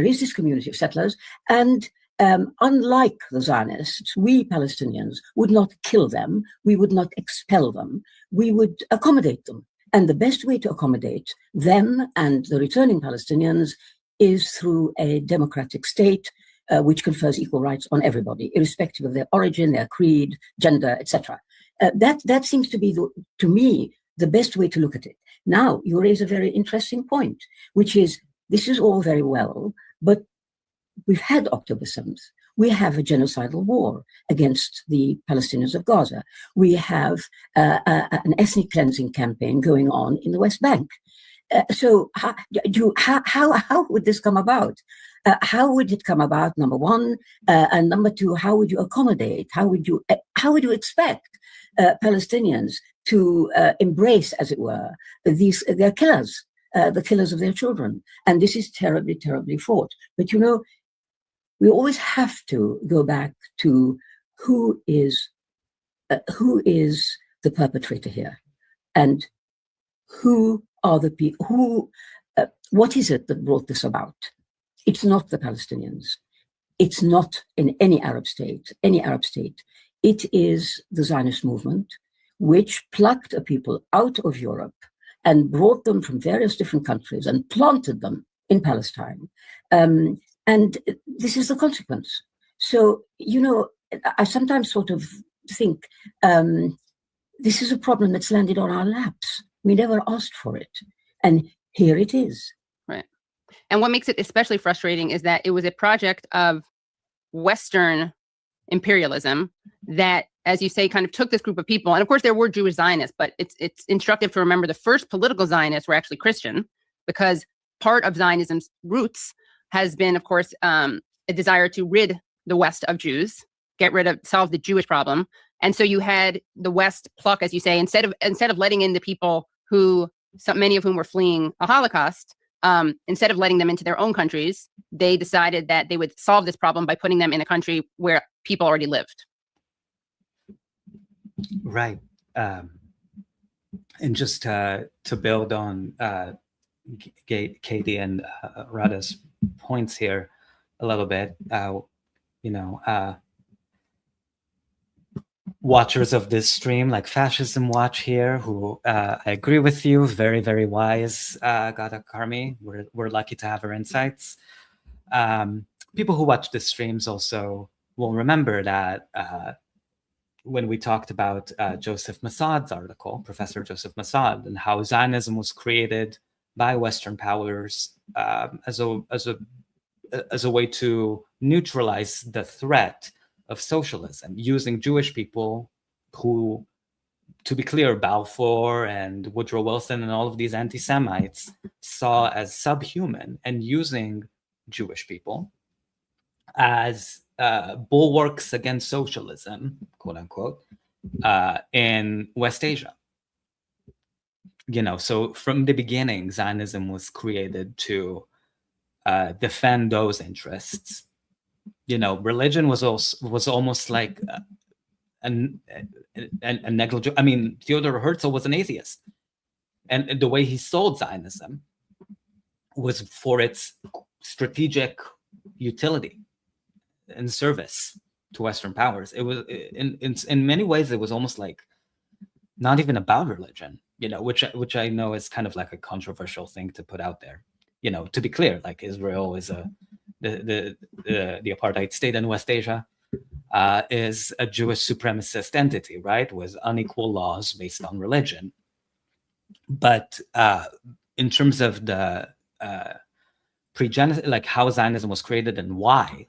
is this community of settlers, and unlike the Zionists, we Palestinians would not kill them, we would not expel them, we would accommodate them. And the best way to accommodate them and the returning Palestinians is through a democratic state which confers equal rights on everybody, irrespective of their origin, their creed, gender, etc. That seems to be, to me, the best way to look at it. Now, you raise a very interesting point, which is, this is all very well, but we've had October 7th. We have a genocidal war against the Palestinians of Gaza. We have an ethnic cleansing campaign going on in the West Bank. So how would this come about? How would it come about, number one? And number two, how would you accommodate? How would you expect Palestinians to embrace, as it were, their killers, the killers of their children? And this is terribly, terribly fraught. But we always have to go back to who is the perpetrator here, and who are the people what is it that brought this about? It's not the Palestinians. It's not in any Arab state. It is the Zionist movement, which plucked a people out of Europe and brought them from various different countries and planted them in Palestine. And this is the consequence. So, I sometimes sort of think this is a problem that's landed on our laps. We never asked for it. And here it is. Right. And what makes it especially frustrating is that it was a project of Western imperialism that, as you say, kind of took this group of people. And of course, there were Jewish Zionists, but it's instructive to remember the first political Zionists were actually Christian, because part of Zionism's roots has been, of course, a desire to rid the West of Jews, solve the Jewish problem. And so you had the West pluck, as you say, instead of letting in the people who, many of whom were fleeing a Holocaust, instead of letting them into their own countries, they decided that they would solve this problem by putting them in a country where people already lived. Right. And just to build on Katie and Rada's points here a little bit, watchers of this stream, like Fascism Watch here, who I agree with you, very, very wise, Gada Karmi. We're lucky to have her insights. People who watch the streams also will remember that when we talked about Joseph Massad's article, Professor Joseph Massad, and how Zionism was created by Western powers as a way to neutralize the threat of socialism, using Jewish people who, to be clear, Balfour and Woodrow Wilson and all of these anti-Semites saw as subhuman, and using Jewish people as bulwarks against socialism, quote unquote, in West Asia. So from the beginning, Zionism was created to defend those interests. Religion was almost like a negligible. I mean, Theodor Herzl was an atheist, and the way he sold Zionism was for its strategic utility and service to Western powers. It was in many ways it was almost like not even about religion, which I know is kind of like a controversial thing to put out there. To be clear, like Israel is the apartheid state in West Asia is a Jewish supremacist entity, right, with unequal laws based on religion. But in terms of the like how Zionism was created and why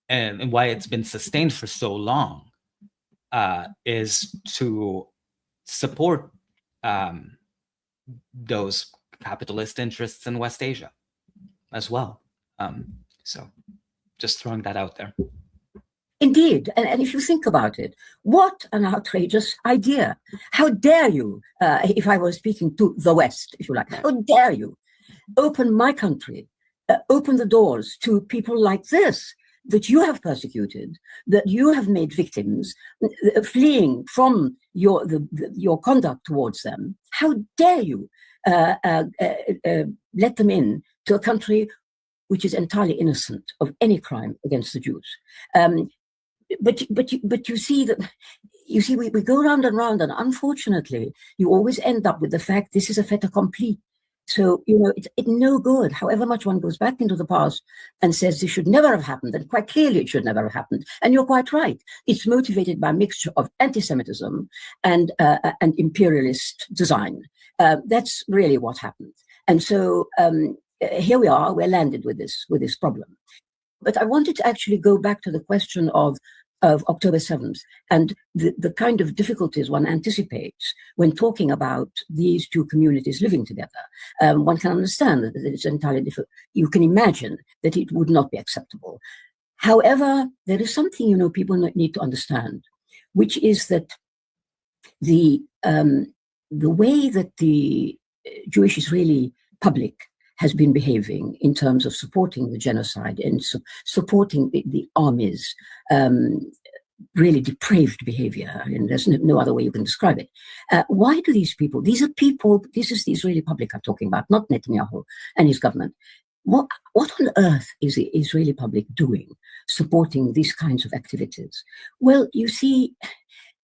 it's been sustained for so long, is to support those capitalist interests in West Asia as well. So just throwing that out there. Indeed. And if you think about it, what an outrageous idea. How dare you, if I were speaking to the West, if you like, how dare you open my country, open the doors to people like this, that you have persecuted, that you have made victims, fleeing from your conduct towards them. How dare you let them in to a country which is entirely innocent of any crime against the Jews? But you see we go round and round, and unfortunately you always end up with the fact this is a fait accompli. So, it's no good, however much one goes back into the past and says this should never have happened, and quite clearly it should never have happened. And you're quite right. It's motivated by a mixture of anti-Semitism and imperialist design. That's really what happened. And so here we are, we're landed with this problem. But I wanted to actually go back to the question of October 7th and the kind of difficulties one anticipates when talking about these two communities living together. One can understand that it's entirely different. You can imagine that it would not be acceptable. However, there is something, people need to understand, which is that the way that the Jewish Israeli public has been behaving in terms of supporting the genocide and supporting the armies, really depraved behavier. I mean, there's no other way you can describe it. Why do these people, this is the Israeli public I'm talking about, not Netanyahu and his government. What on earth is the Israeli public doing supporting these kinds of activities? Well, you see,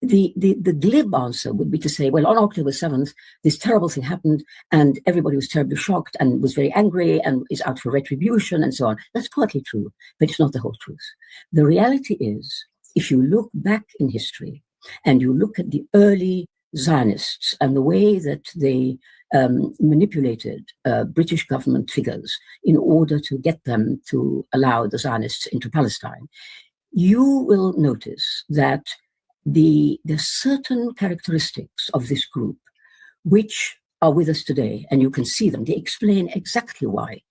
the glib answer would be to say, well, on October 7th, this terrible thing happened and everybody was terribly shocked and was very angry and is out for retribution and so on. That's partly true, but it's not the whole truth. The reality is, if you look back in history and you look at the early Zionists and the way that they manipulated British government figures in order to get them to allow the Zionists into Palestine, you will notice that there's certain characteristics of this group which are with us today, and you can see them. They explain exactly why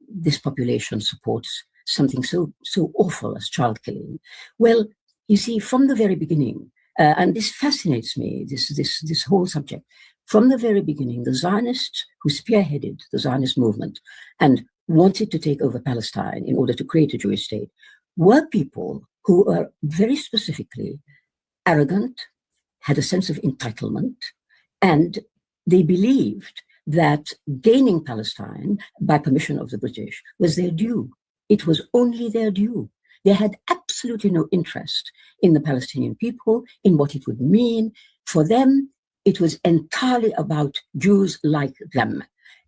this population supports something so awful as child killing. Well, you see, from the very beginning, and this fascinates me, this whole subject. From the very beginning, the Zionists who spearheaded the Zionist movement and wanted to take over Palestine in order to create a Jewish state were people who were very specifically arrogant, had a sense of entitlement, and they believed that gaining Palestine by permission of the British was their due. It was only their due. They had absolutely no interest in the Palestinian people, in what it would mean. For them, it was entirely about Jews like them.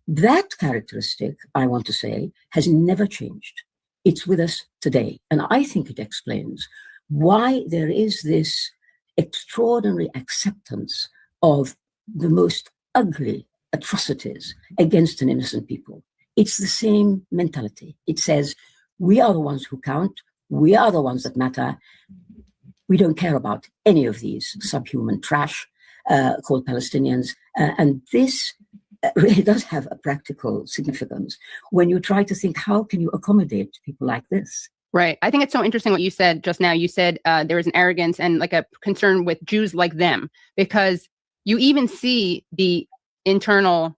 That characteristic, I want to say, has never changed. It's with us today. And I think it explains why there is this extraordinary acceptance of the most ugly atrocities against an innocent people. It's the same mentality. It says, we are the ones who count. We are the ones that matter. We don't care about any of these subhuman trash called Palestinians. And this really does have a practical significance when you try to think, how can you accommodate people like this? Right. I think it's so interesting what you said just now. You said there was an arrogance and like a concern with Jews like them, because you even see the internal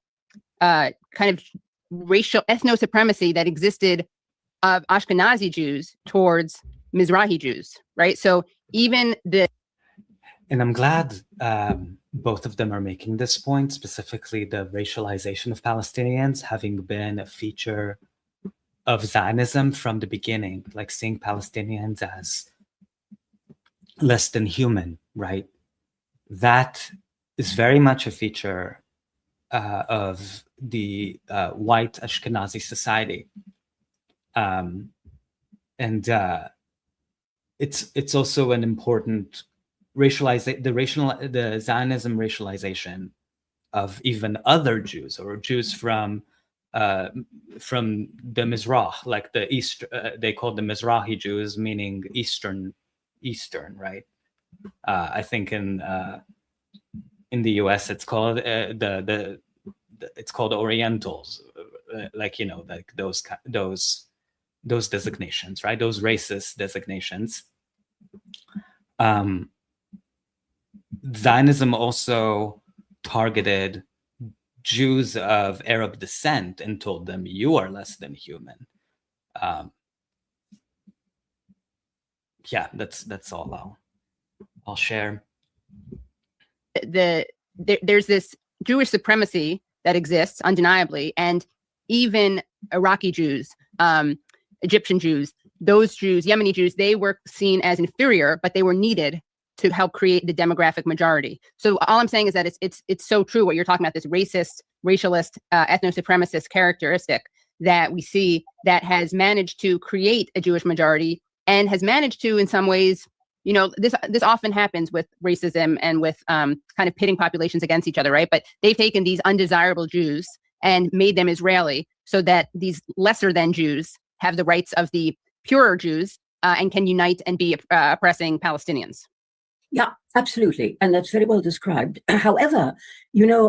kind of racial ethno-supremacy that existed of Ashkenazi Jews towards Mizrahi Jews, right? So even the... And I'm glad both of them are making this point, specifically the racialization of Palestinians having been a feature of Zionism from the beginning, like seeing Palestinians as less than human, right? That is very much a feature of the white Ashkenazi society. And it's also an important the Zionism racialization of even other Jews or Jews from the Mizrah, like the East, they called the Mizrahi Jews, meaning Eastern, right? I think in the U.S. it's called it's called Orientals, like like those designations, right? Those racist designations. Zionism also targeted Jews of Arab descent and told them, you are less than human. Yeah, that's all I'll share. There's this Jewish supremacy that exists undeniably, and even Iraqi Jews, Egyptian Jews, those Jews, Yemeni Jews, they were seen as inferior, but they were needed to help create the demographic majority. So all I'm saying is that it's so true what you're talking about, this racist, racialist, ethno-supremacist characteristic that we see that has managed to create a Jewish majority and has managed to, in some ways, this often happens with racism and with kind of pitting populations against each other, right? But they've taken these undesirable Jews and made them Israeli so that these lesser than Jews have the rights of the purer Jews and can unite and be oppressing Palestinians. Yeah, absolutely. And that's very well described. However,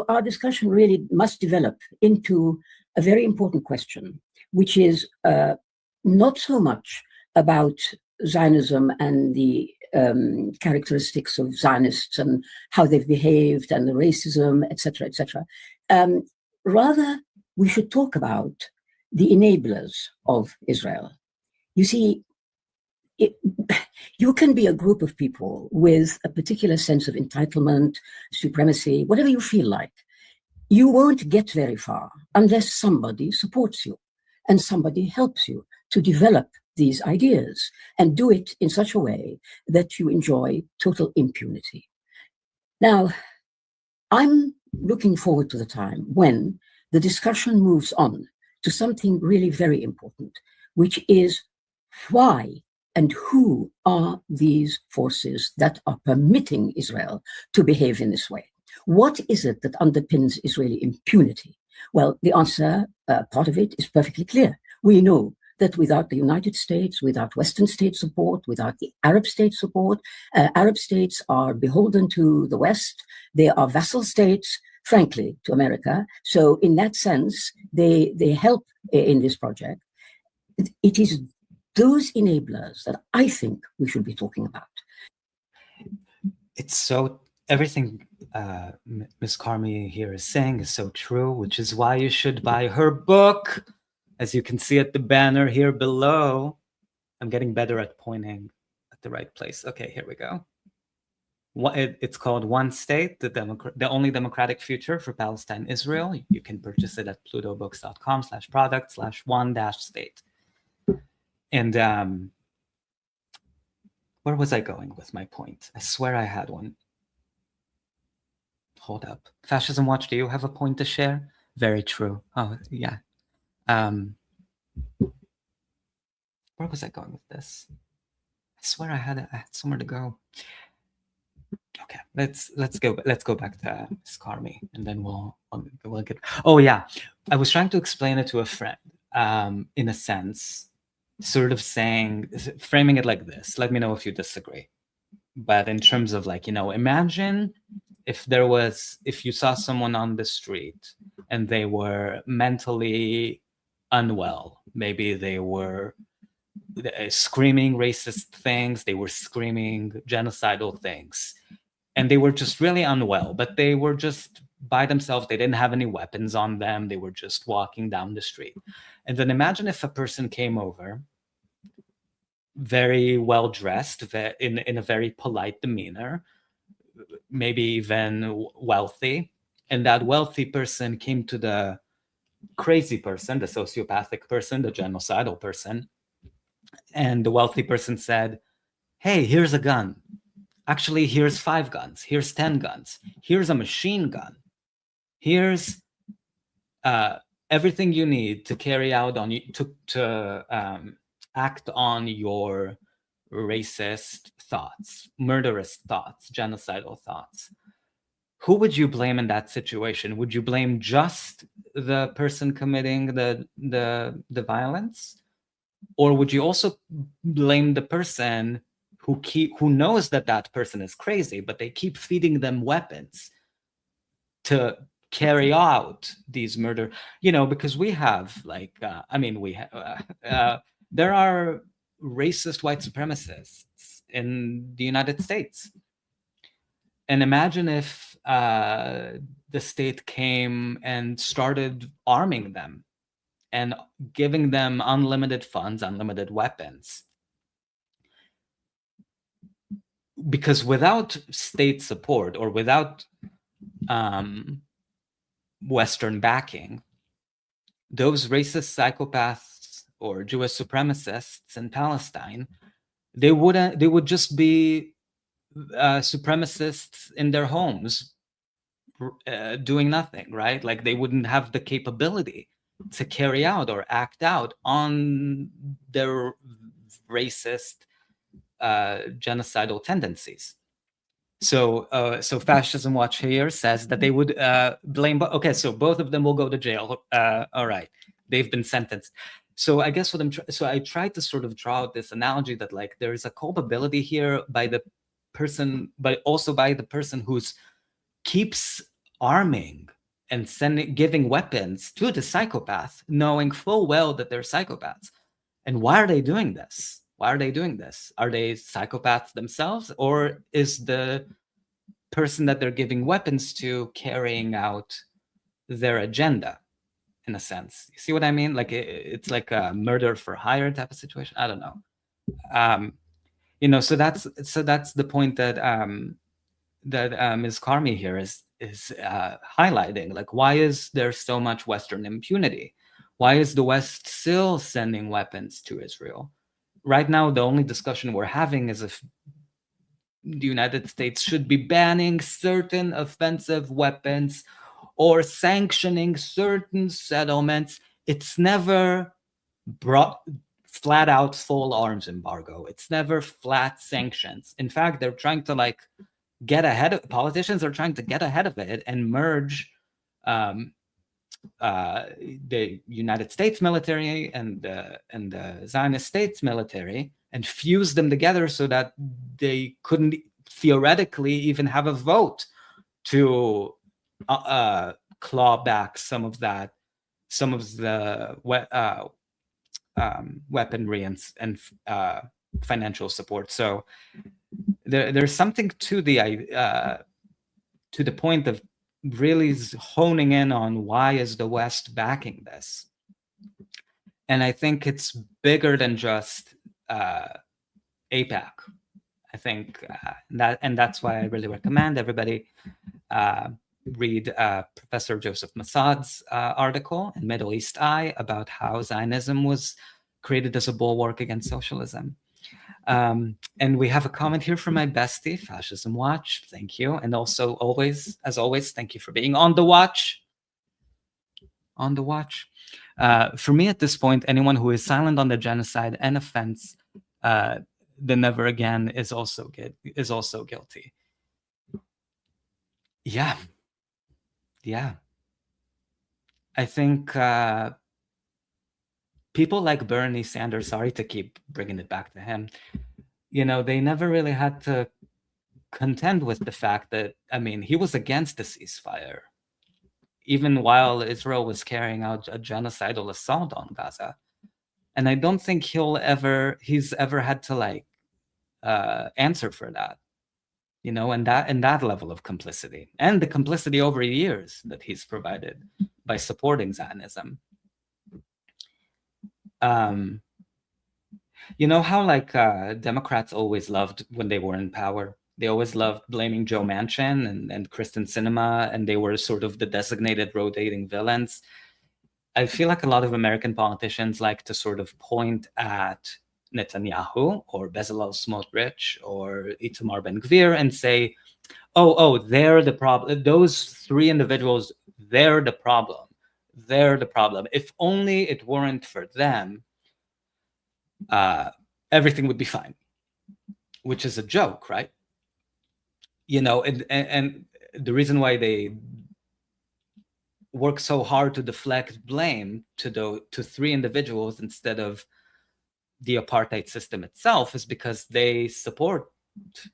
our discussion really must develop into a very important question, which is not so much about Zionism and the characteristics of Zionists and how they've behaved and the racism, etc., etc. Rather, we should talk about the enablers of Israel. You see, you can be a group of people with a particular sense of entitlement, supremacy, whatever you feel like. You won't get very far unless somebody supports you and somebody helps you to develop these ideas and do it in such a way that you enjoy total impunity. Now, I'm looking forward to the time when the discussion moves on to something really very important, which is why and who are these forces that are permitting Israel to behave in this way? What is it that underpins Israeli impunity? Well, the answer, part of it, is perfectly clear. We know that without the United States, without Western state support, without the Arab state support, Arab states are beholden to the West. They are vassal states, frankly, to America. So in that sense, they help in this project. It is those enablers that I think we should be talking about. It's so, everything Ms. Carmi here is saying is so true, which is why you should buy her book. As you can see at the banner here below. I'm getting better at pointing at the right place. Okay, here we go. It's called One State, the only democratic future for Palestine, Israel. You can purchase it at plutobooks.com/product/one-state. And where was I going with my point? I swear I had one. Hold up. Fascism Watch, do you have a point to share? Very true. Oh, yeah. Where was I going with this? I swear I had somewhere to go. Okay. let's go back to Ms. Carmi, and then we'll get. Oh yeah, I was trying to explain it to a friend, in a sense, sort of framing it like this. Let me know if you disagree. But in terms of like, imagine if you saw someone on the street and they were mentally unwell. Maybe they were screaming racist things, they were screaming genocidal things, and they were just really unwell, but they were just by themselves. They didn't have any weapons on them. They were just walking down the street. And then imagine if a person came over, very well dressed, in a very polite demeanor, maybe even wealthy, and that wealthy person came to the crazy person, the sociopathic person, the genocidal person, and the wealthy person said, hey, here's a gun. Actually, here's 5 guns. Here's 10 guns. Here's a machine gun. Here's everything you need to carry out on you, to act on your racist thoughts, murderous thoughts, genocidal thoughts. Who would you blame in that situation? Would you blame just the person committing the violence? Or would you also blame the person who knows that person is crazy, but they keep feeding them weapons to carry out these murder? Because we have there are racist white supremacists in the United States. And imagine if the state came and started arming them and giving them unlimited funds, unlimited weapons. Because without state support or without Western backing, those racist psychopaths or Jewish supremacists in Palestine, they would just be supremacists in their homes, doing nothing, right? Like they wouldn't have the capability to carry out or act out on their racist genocidal tendencies. So Fascism Watch here says that they would blame. Okay, so both of them will go to jail. All right, they've been sentenced. So I guess I tried to sort of draw out this analogy that like there is a culpability here by the person, but also by the person who's keeps arming and giving weapons to the psychopath, knowing full well that they're psychopaths. And why are they doing this? Why are they doing this? Are they psychopaths themselves, or is the person that they're giving weapons to carrying out their agenda, in a sense? You see what I mean? Like it's like a murder for hire type of situation. I don't know. So that's the point that Ms. Carmi here is highlighting. Like, why is there so much Western impunity? Why is the West still sending weapons to Israel? Right now, the only discussion we're having is if the United States should be banning certain offensive weapons or sanctioning certain settlements. It's never brought flat out full arms embargo. It's never flat sanctions. In fact, they're trying to get ahead of politicians are trying to get ahead of it and merge the United States military and the Zionist states military and fuse them together so that they couldn't theoretically even have a vote to claw back some of the weaponry and financial support. So there's something to the point of really honing in on why is the West backing this. And I think it's bigger than just AIPAC. I think that's why I really recommend everybody read Professor Joseph Massad's article in Middle East Eye about how Zionism was created as a bulwark against socialism. And we have a comment here from my bestie, Fascism Watch. Thank you. And also, as always, thank you for being on the watch. On the watch. For me, at this point, anyone who is silent on the genocide and offense, the never again is also guilty. Yeah. Yeah. I think people like Bernie Sanders, sorry to keep bringing it back to him, they never really had to contend with the fact that, he was against the ceasefire, even while Israel was carrying out a genocidal assault on Gaza. And I don't think he's ever had to answer for that, and that level of complicity, and the complicity over years that he's provided by supporting Zionism. You know how Democrats always loved when they were in power? They always loved blaming Joe Manchin and Kristen Sinema, and they were sort of the designated rotating villains. I feel like a lot of American politicians like to sort of point at Netanyahu or Bezalel Smotrich or Itamar Ben-Gvir and say, oh, they're the problem. Those three individuals, they're the problem. They're the problem. If only it weren't for them, everything would be fine, which is a joke, right? And the reason why they work so hard to deflect blame to three individuals instead of the apartheid system itself is because they support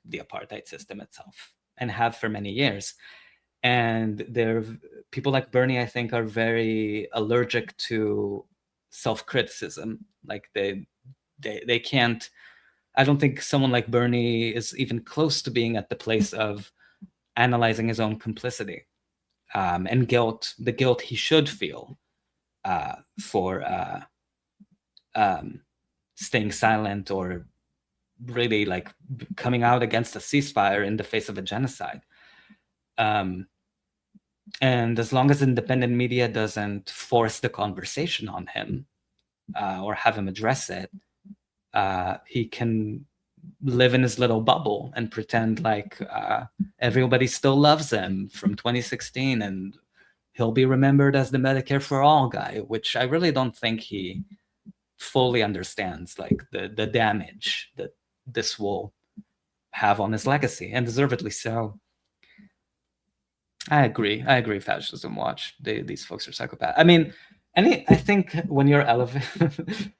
the apartheid system itself and have for many years. And people like Bernie, I think, are very allergic to self-criticism. Like they can't. I don't think someone like Bernie is even close to being at the place of analyzing his own complicity and guilt, the guilt he should feel for staying silent or really coming out against a ceasefire in the face of a genocide. And as long as independent media doesn't force the conversation on him or have him address it, he can live in his little bubble and pretend like everybody still loves him from 2016 and he'll be remembered as the Medicare for All guy, which I really don't think he fully understands, the damage that this will have on his legacy, and deservedly so. I agree, Fascism Watch. These folks are psychopaths. I think when you're elevated,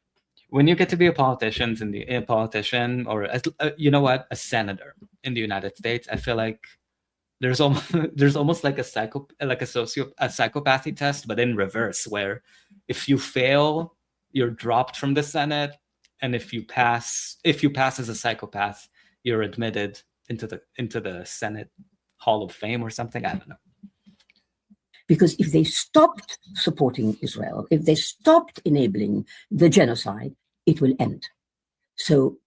when you get to be a politician or a senator in the United States, I feel like there's almost like a psychopathy test, but in reverse, where if you fail, you're dropped from the Senate, and if you pass as a psychopath, you're admitted into the Senate Hall of Fame or something. I don't know. Because if they stopped supporting Israel, if they stopped enabling the genocide, it will end. So,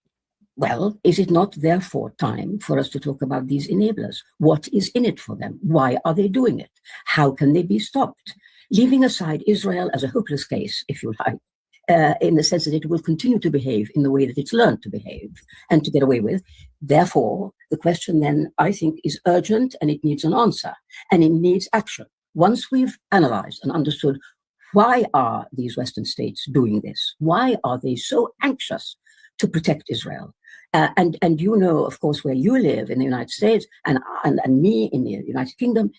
well, is it not therefore time for us to talk about these enablers? What is in it for them? Why are they doing it? How can they be stopped? Leaving aside Israel as a hopeless case, if you like, in the sense that it will continue to behave in the way that it's learned to behave and to get away with. Therefore, the question then, I think, is urgent and it needs an answer and it needs action. Once we've analyzed and understood why are these Western states doing this, why are they so anxious to protect Israel? And of course, where you live in the United States and me in the United Kingdom,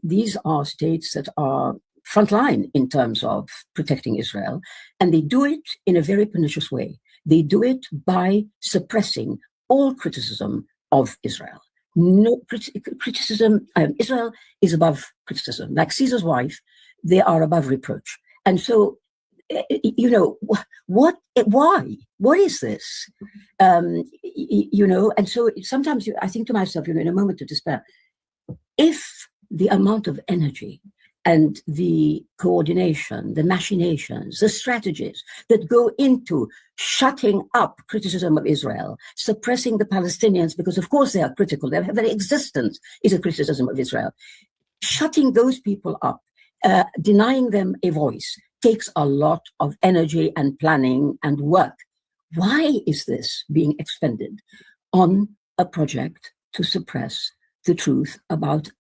these are states that are frontline in terms of protecting Israel. And they do it in a very pernicious way. They do it by suppressing all criticism of Israel. No criticism. Israel is above criticism. Like Caesar's wife, they are above reproach. And so, why? What is this? And so sometimes I think to myself, in a moment of despair, if the amount of energy and the coordination, the machinations, the strategies that go into shutting up criticism of Israel, suppressing the Palestinians, because of course they are critical, their very existence is a criticism of Israel. Shutting those people up, denying them a voice, takes a lot of energy and planning and work. Why is this being expended on a project to suppress the truth about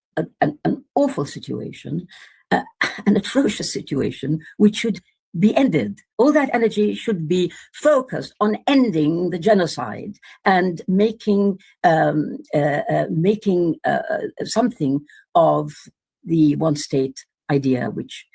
an awful situation, an atrocious situation, which should be ended. All that energy should be focused on ending the genocide and making something of the one-state idea, which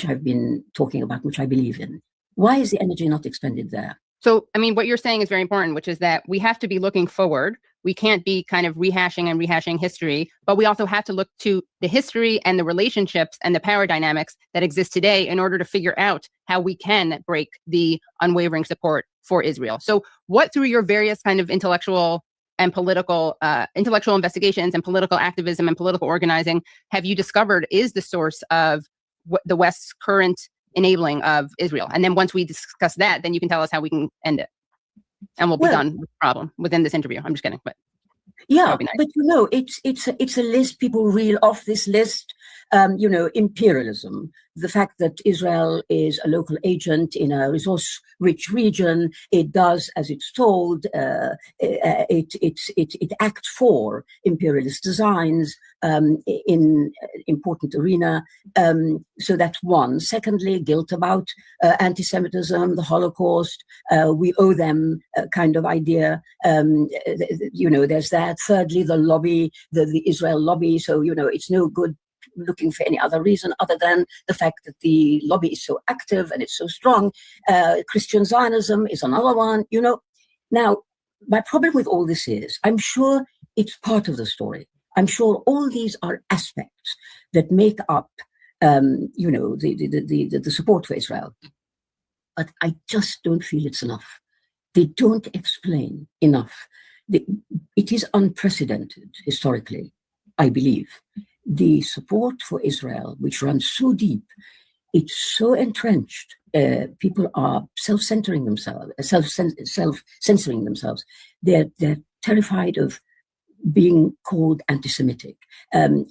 I've been talking about, which I believe in. Why is the energy not expended there? So, I mean, what you're saying is very important, which is that we have to be looking forward. We can't be kind of rehashing history, but we also have to look to the history and the relationships and the power dynamics that exist today in order to figure out how we can break the unwavering support for Israel. So what, through your various kind of intellectual and political intellectual investigations and political activism and political organizing, have you discovered is the source of the West's current enabling of Israel? And then once we discuss that, then you can tell us how we can end it. And we'll be done with the problem within this interview. I'm just kidding, but yeah, but you know, it's a list. People reel off this list. You know, imperialism, the fact that Israel is a local agent in a resource-rich region. It does as it's told. It acts for imperialist designs in important arena. So that's one. Secondly, guilt about anti-Semitism, the Holocaust. We owe them a kind of idea. You know, there's that. Thirdly, the lobby, the Israel lobby. So, you know, it's no good looking for any other reason other than the fact that the lobby is so active and it's so strong. Christian Zionism is another one, you know. Now, my problem with all this is, I'm sure it's part of the story. I'm sure all these are aspects that make up, you know, the support for Israel. But I just don't feel it's enough. They don't explain enough. It is unprecedented historically, I believe. The support for Israel, which runs so deep, it's so entrenched. People are self-censoring themselves. They're terrified of being called anti-Semitic. The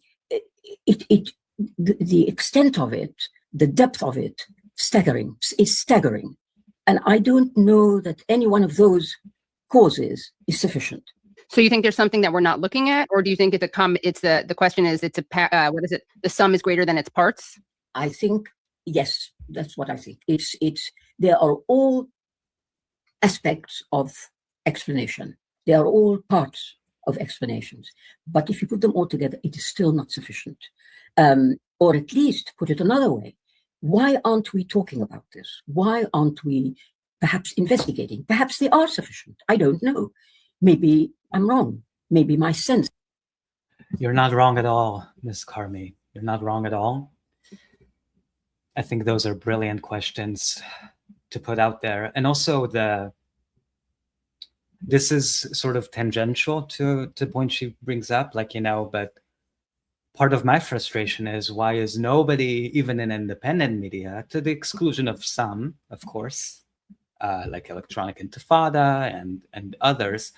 extent of it, the depth of it, is staggering. And I don't know that any one of those causes is sufficient. So you think there's something that we're not looking at, or do you think the question is what is it? The sum is greater than its parts? I think yes, that's what I think. There are all aspects of explanation. They are all parts of explanations. But if you put them all together, it is still not sufficient. Or at least put it another way, why aren't we talking about this? Why aren't we perhaps investigating? Perhaps they are sufficient. I don't know. Maybe I'm wrong. Maybe my sense. You're not wrong at all, Ms. Karmi. You're not wrong at all. I think those are brilliant questions to put out there. And also this is sort of tangential to the point she brings up, like, you know, but part of my frustration is why is nobody, even in independent media, to the exclusion of some, of course, like Electronic Intifada and others,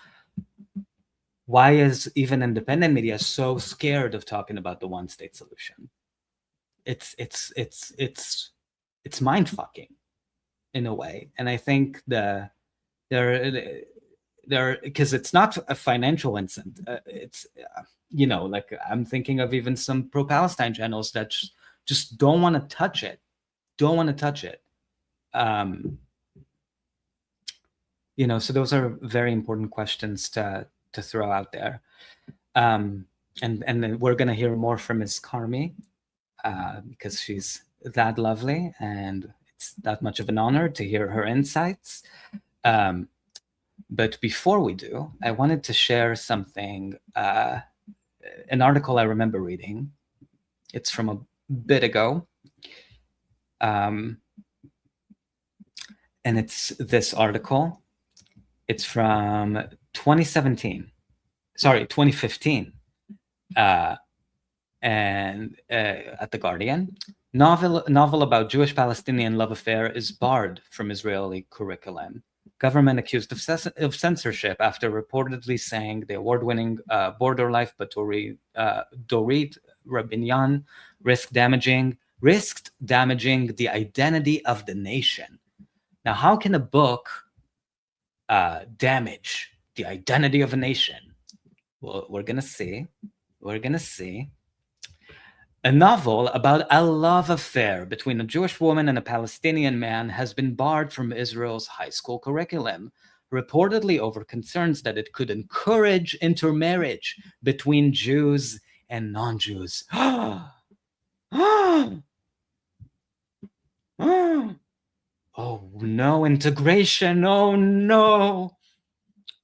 why is even independent media so scared of talking about the one-state solution? It's mind-fucking in a way, and I think because it's not a financial incentive. It's you know, like I'm thinking of even some pro-Palestine channels that just don't want to touch it, You know, so those are very important questions to throw out there. And then we're going to hear more from Ms. Karmi because she's that lovely and it's that much of an honor to hear her insights. But before we do, I wanted to share something, an article I remember reading. It's from a bit ago. And it's this article. It's from 2015. And at The Guardian. Novel about Jewish-Palestinian love affair is barred from Israeli curriculum. Government accused of censorship after reportedly saying the award-winning Border Life Dorit Rabinyan risked damaging the identity of the nation. Now, how can a book damage the identity of a nation? Well, we're gonna see. A novel about a love affair between a Jewish woman and a Palestinian man has been barred from Israel's high school curriculum, reportedly over concerns that it could encourage intermarriage between Jews and non-Jews. Oh no, integration, oh no.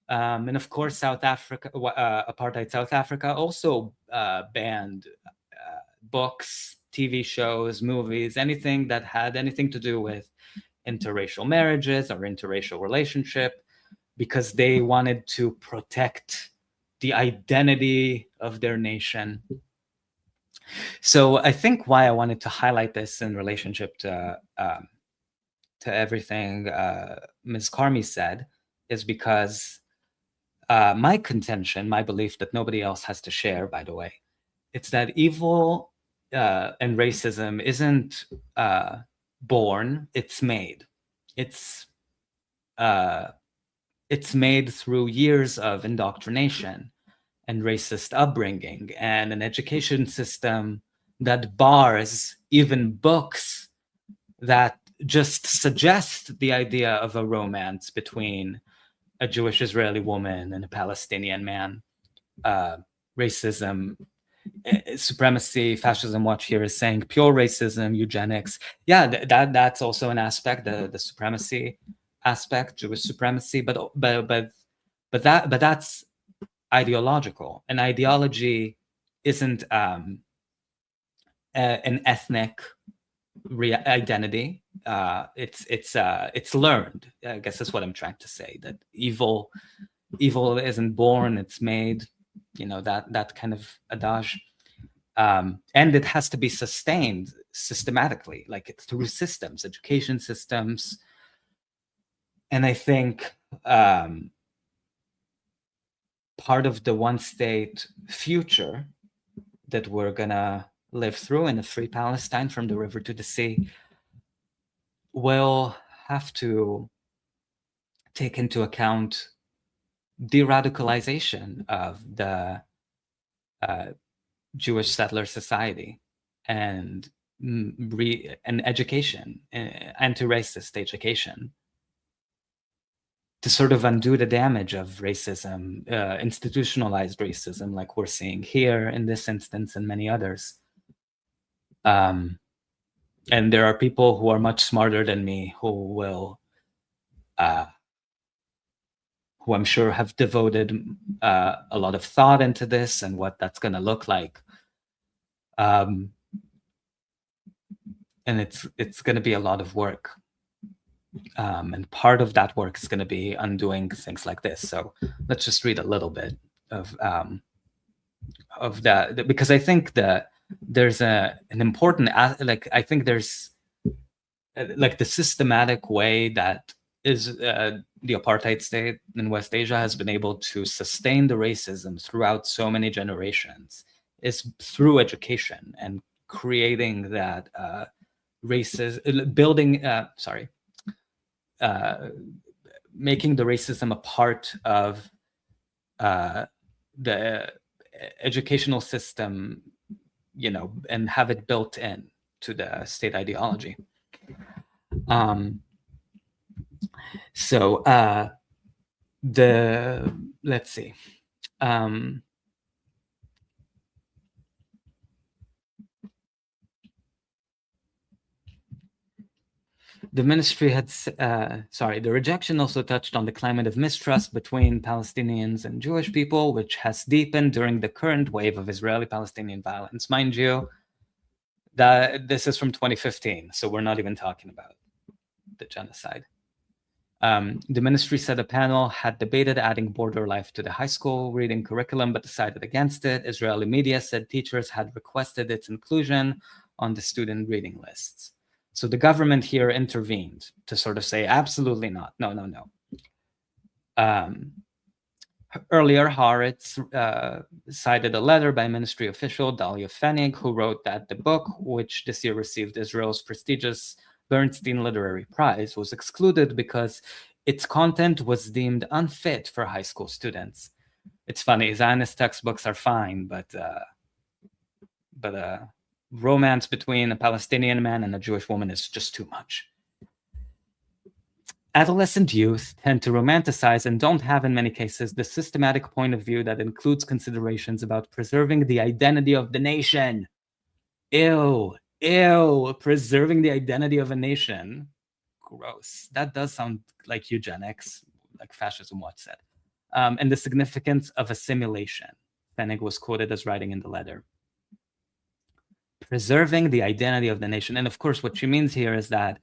And of course, South Africa, apartheid South Africa also banned books, TV shows, movies, anything that had anything to do with interracial marriages or interracial relationship, because they wanted to protect the identity of their nation. So I think why I wanted to highlight this in relationship to everything Ms. Carmi said is because my contention, my belief that nobody else has to share, by the way, it's that evil and racism isn't born, it's made. It's made through years of indoctrination and racist upbringing and an education system that bars even books that just suggest the idea of a romance between a Jewish Israeli woman and a Palestinian man. Racism, supremacy, fascism watch here is saying pure racism, eugenics. Yeah, that's also an aspect, the supremacy aspect, Jewish supremacy, but that's ideological. An ideology isn't an ethnic identity. It's learned. I guess that's what I'm trying to say. That evil isn't born; it's made. You know, that kind of adage, and it has to be sustained systematically, like it's through systems, education systems. And I think part of the one-state future that we're gonna live through in a free Palestine from the river to the sea will have to take into account de-radicalization of the Jewish settler society and education, anti-racist education, to sort of undo the damage of racism, institutionalized racism, like we're seeing here in this instance and many others. And there are people who are much smarter than me who will, who I'm sure have devoted a lot of thought into this and what that's going to look like. And it's going to be a lot of work. And part of that work is going to be undoing things like this. So let's just read a little bit of that, because I think that there's an important, like, I think there's like the systematic way that is the apartheid state in West Asia has been able to sustain the racism throughout so many generations is through education and creating that making the racism a part of the educational system, you know, and have it built in to the state ideology. Let's see. The ministry had, the rejection also touched on the climate of mistrust between Palestinians and Jewish people, which has deepened during the current wave of Israeli-Palestinian violence. Mind you, that this is from 2015, so we're not even talking about the genocide. The ministry said a panel had debated adding border life to the high school reading curriculum, but decided against it. Israeli media said teachers had requested its inclusion on the student reading lists. So the government here intervened to sort of say, absolutely not, no. Earlier, Haaretz cited a letter by ministry official Dalia Fenig, who wrote that the book, which this year received Israel's prestigious Bernstein Literary Prize, was excluded because its content was deemed unfit for high school students. It's funny, Zionist textbooks are fine, but romance between a Palestinian man and a Jewish woman is just too much. Adolescent youth tend to romanticize and don't have, in many cases, the systematic point of view that includes considerations about preserving the identity of the nation. Ew, preserving the identity of a nation. Gross. That does sound like eugenics, like Fascism Watch said. And the significance of assimilation. Pfennig was quoted as writing in the letter. Preserving the identity of the nation. And of course, what she means here is that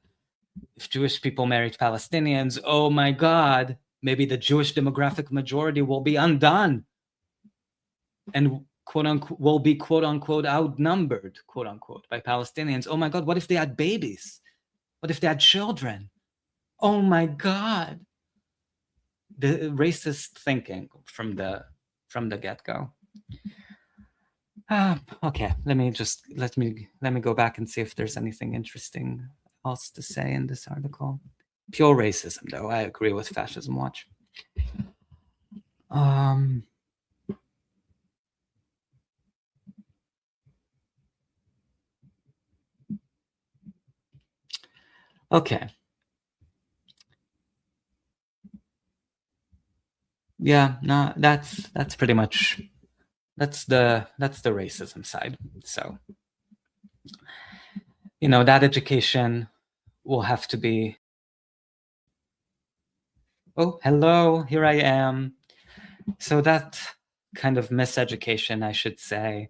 if Jewish people married Palestinians, oh my God, maybe the Jewish demographic majority will be undone and quote unquote will be quote unquote outnumbered, quote unquote, by Palestinians. Oh my God, what if they had babies? What if they had children? Oh my God. The racist thinking from the get-go. Okay, let me go back and see if there's anything interesting else to say in this article. Pure racism, though. I agree with Fascism Watch. Okay. Yeah, no, that's pretty much that's the racism side. So, you know, that education will have to be. Oh, hello, here I am. So that kind of miseducation, I should say,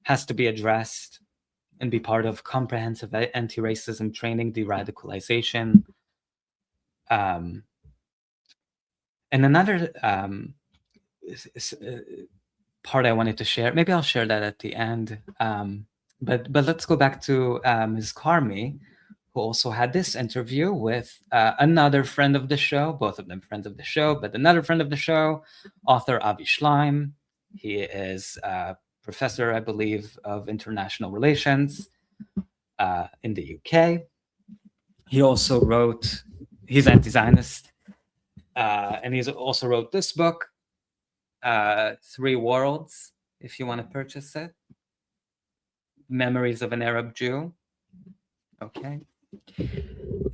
has to be addressed and be part of comprehensive anti-racism training, de-radicalization. And another part I wanted to share, maybe I'll share that at the end, but let's go back to Ms. Karmi, who also had this interview with another friend of the show, both of them friends of the show, but another friend of the show, author Avi Schleim. He is a professor, I believe, of international relations in the UK. He also wrote, he's anti-Zionist, and he's also wrote this book, Three Worlds, if you want to purchase it. Memories of an Arab Jew. Okay.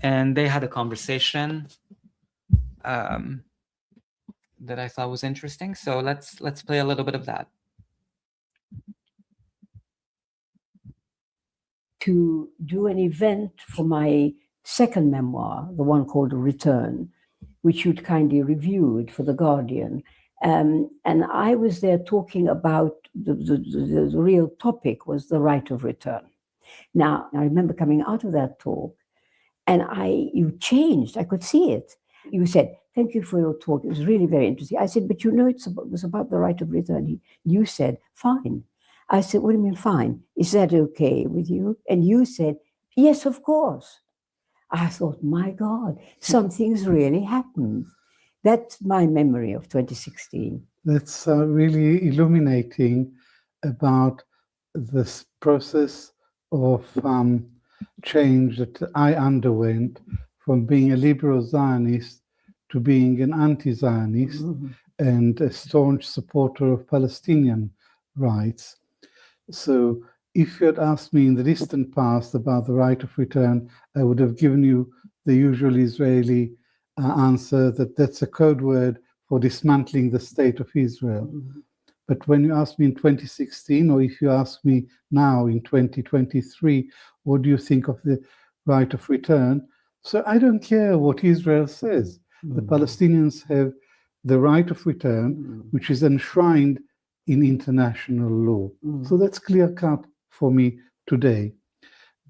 And they had a conversation that I thought was interesting. So let's play a little bit of that. To do an event for my second memoir, the one called Return, which you'd kindly reviewed for The Guardian. And I was there talking about the real topic was the right of return. Now, I remember coming out of that talk and you changed, I could see it. You said, thank you for your talk. It was really very interesting. I said, but you know, it was about the right of return. You said, fine. I said, what do you mean fine? Is that okay with you? And you said, yes, of course. I thought, my God, something's really happened. That's my memory of 2016. That's really illuminating about this process of change that I underwent from being a liberal Zionist to being an anti-Zionist and a staunch supporter of Palestinian rights. So if you had asked me in the distant past about the right of return, I would have given you the usual Israeli answer that that's a code word for dismantling the state of Israel. But when you ask me in 2016, or if you ask me now in 2023, what do you think of the right of return? So I don't care what Israel says. The Palestinians have the right of return, which is enshrined in international law. So that's clear cut for me today.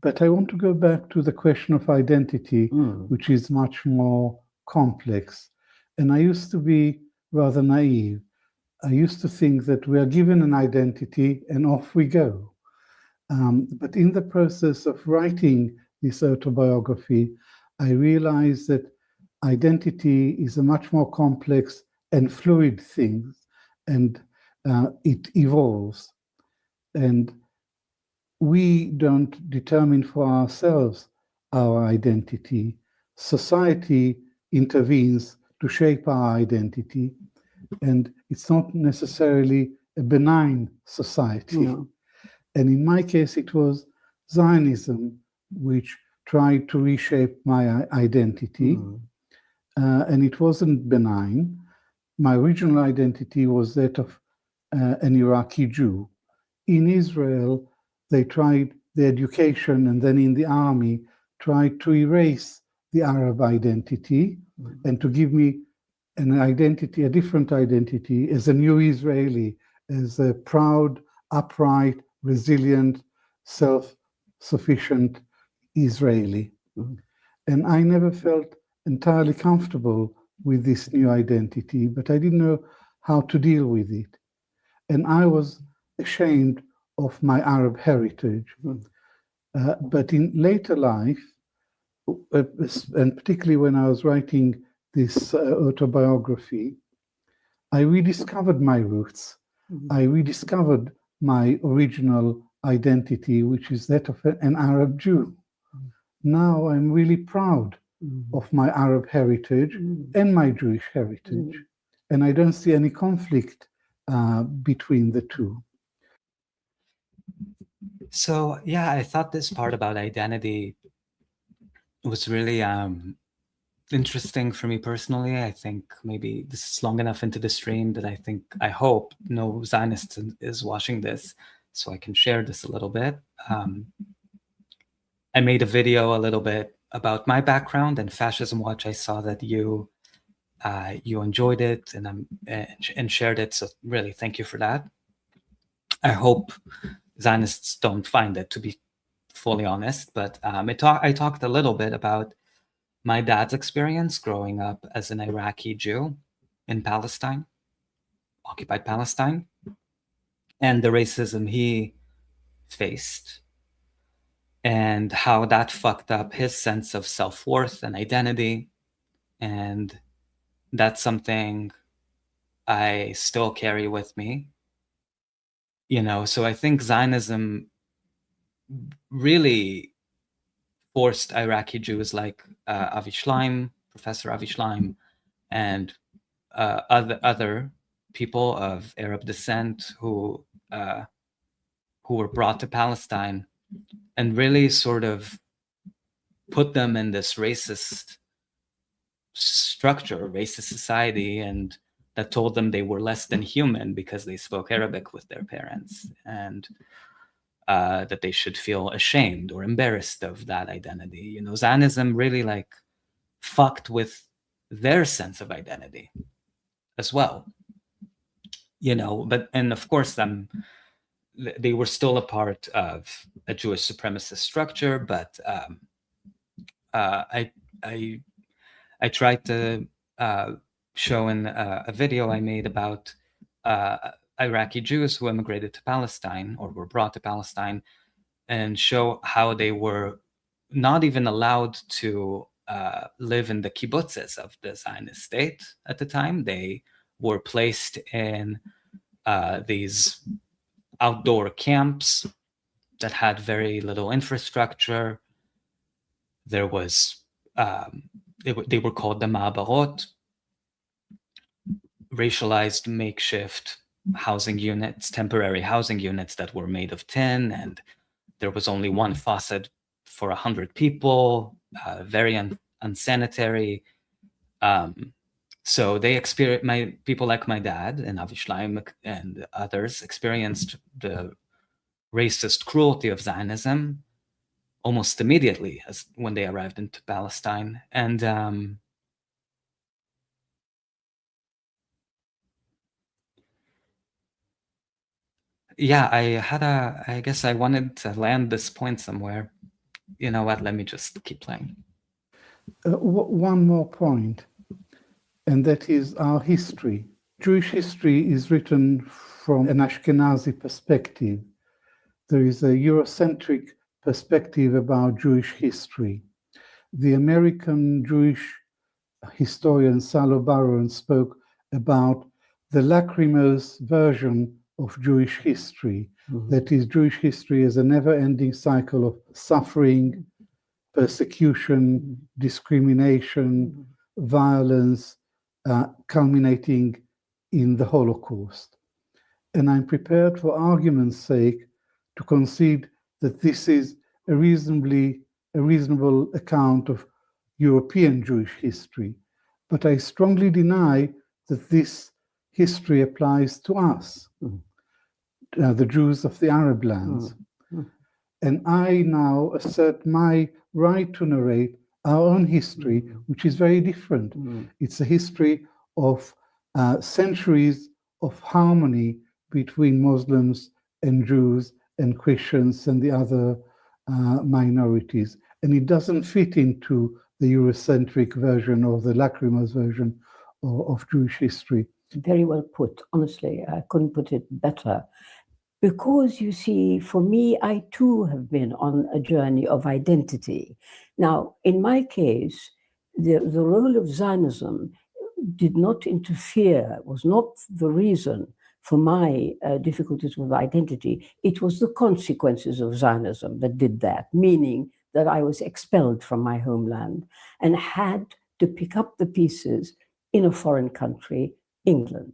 But I want to go back to the question of identity, which is much more complex. And I used to be rather naive. I used to think that we are given an identity and off we go. But in the process of writing this autobiography, I realized that identity is a much more complex and fluid thing, and it evolves. And we don't determine for ourselves our identity. Society intervenes to shape our identity, and it's not necessarily a benign society. And in my case, it was Zionism which tried to reshape my identity. And it wasn't benign. My original identity was that of an Iraqi Jew. In Israel, they tried the education and then in the army tried to erase the Arab identity and to give me an identity, a different identity as a new Israeli, as a proud, upright, resilient, self-sufficient Israeli. And I never felt entirely comfortable with this new identity, but I didn't know how to deal with it. And I was ashamed of my Arab heritage. But in later life, and particularly when I was writing this autobiography, I rediscovered my roots. I rediscovered my original identity, which is that of an Arab Jew. Now I'm really proud of my Arab heritage and my Jewish heritage. And I don't see any conflict between the two. So yeah, I thought this part about identity was really interesting for me personally. I think maybe this is long enough into the stream that I hope no Zionist is watching this, so I can share this a little bit. I made a video a little bit about my background and Fascism Watch. I saw that you enjoyed it and shared it, so really thank you for that. I hope Zionists don't find it, to be fully honest, but I talked a little bit about my dad's experience growing up as an Iraqi Jew in Palestine, occupied Palestine, and the racism he faced, and how that fucked up his sense of self-worth and identity. And that's something I still carry with me. You know, so I think Zionism really forced Iraqi Jews like Avi Shlaim, Professor Avi Shlaim, and other people of Arab descent who were brought to Palestine, and really sort of put them in this racist structure, racist society, and that told them they were less than human because they spoke Arabic with their parents, and that they should feel ashamed or embarrassed of that identity. You know, Zionism really like fucked with their sense of identity as well. You know, and of course they were still a part of a Jewish supremacist structure, but I tried to show in a video I made about Iraqi Jews who immigrated to Palestine or were brought to Palestine, and show how they were not even allowed to live in the kibbutzes of the Zionist state at the time. They were placed in these outdoor camps that had very little infrastructure. There was, they were called the Ma'abarot, racialized makeshift housing units, temporary housing units that were made of tin, and there was only one faucet for 100 people, very unsanitary. So they experienced, people like my dad and Avi Shlaim and others experienced the racist cruelty of Zionism almost immediately when they arrived into Palestine. And yeah, I guess I wanted to land this point somewhere. You know what, let me just keep playing. One more point, and that is our history. Jewish history is written from an Ashkenazi perspective. There is a Eurocentric perspective about Jewish history. The American Jewish historian Salo Baron spoke about the lachrymose version of Jewish history. That is, Jewish history is a never-ending cycle of suffering, persecution, discrimination, violence, culminating in the Holocaust. And I'm prepared, for argument's sake, to concede that this is a reasonable account of European Jewish history, but I strongly deny that this history applies to us, the Jews of the Arab lands. And I now assert my right to narrate our own history, which is very different. It's a history of centuries of harmony between Muslims and Jews and Christians and the other minorities. And it doesn't fit into the Eurocentric version or the lachrymose version of Jewish history. Very well put. Honestly, I couldn't put it better. Because you see, for me, I too have been on a journey of identity. Now, in my case, the role of Zionism did not interfere, was not the reason for my difficulties with identity. It was the consequences of Zionism that did that, meaning that I was expelled from my homeland and had to pick up the pieces in a foreign country, England.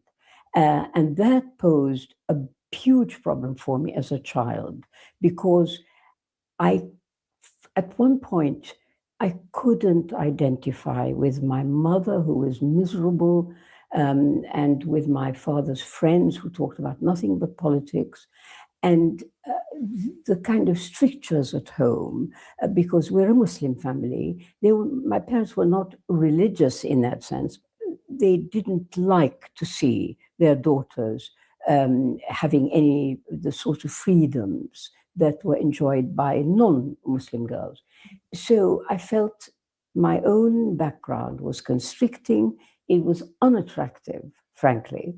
And that posed a huge problem for me as a child, because at one point, I couldn't identify with my mother, who was miserable, and with my father's friends who talked about nothing but politics, and the kind of strictures at home, because we're a Muslim family. My parents were not religious in that sense. They didn't like to see their daughters having the sort of freedoms that were enjoyed by non-Muslim girls. So I felt my own background was constricting. It was unattractive, frankly.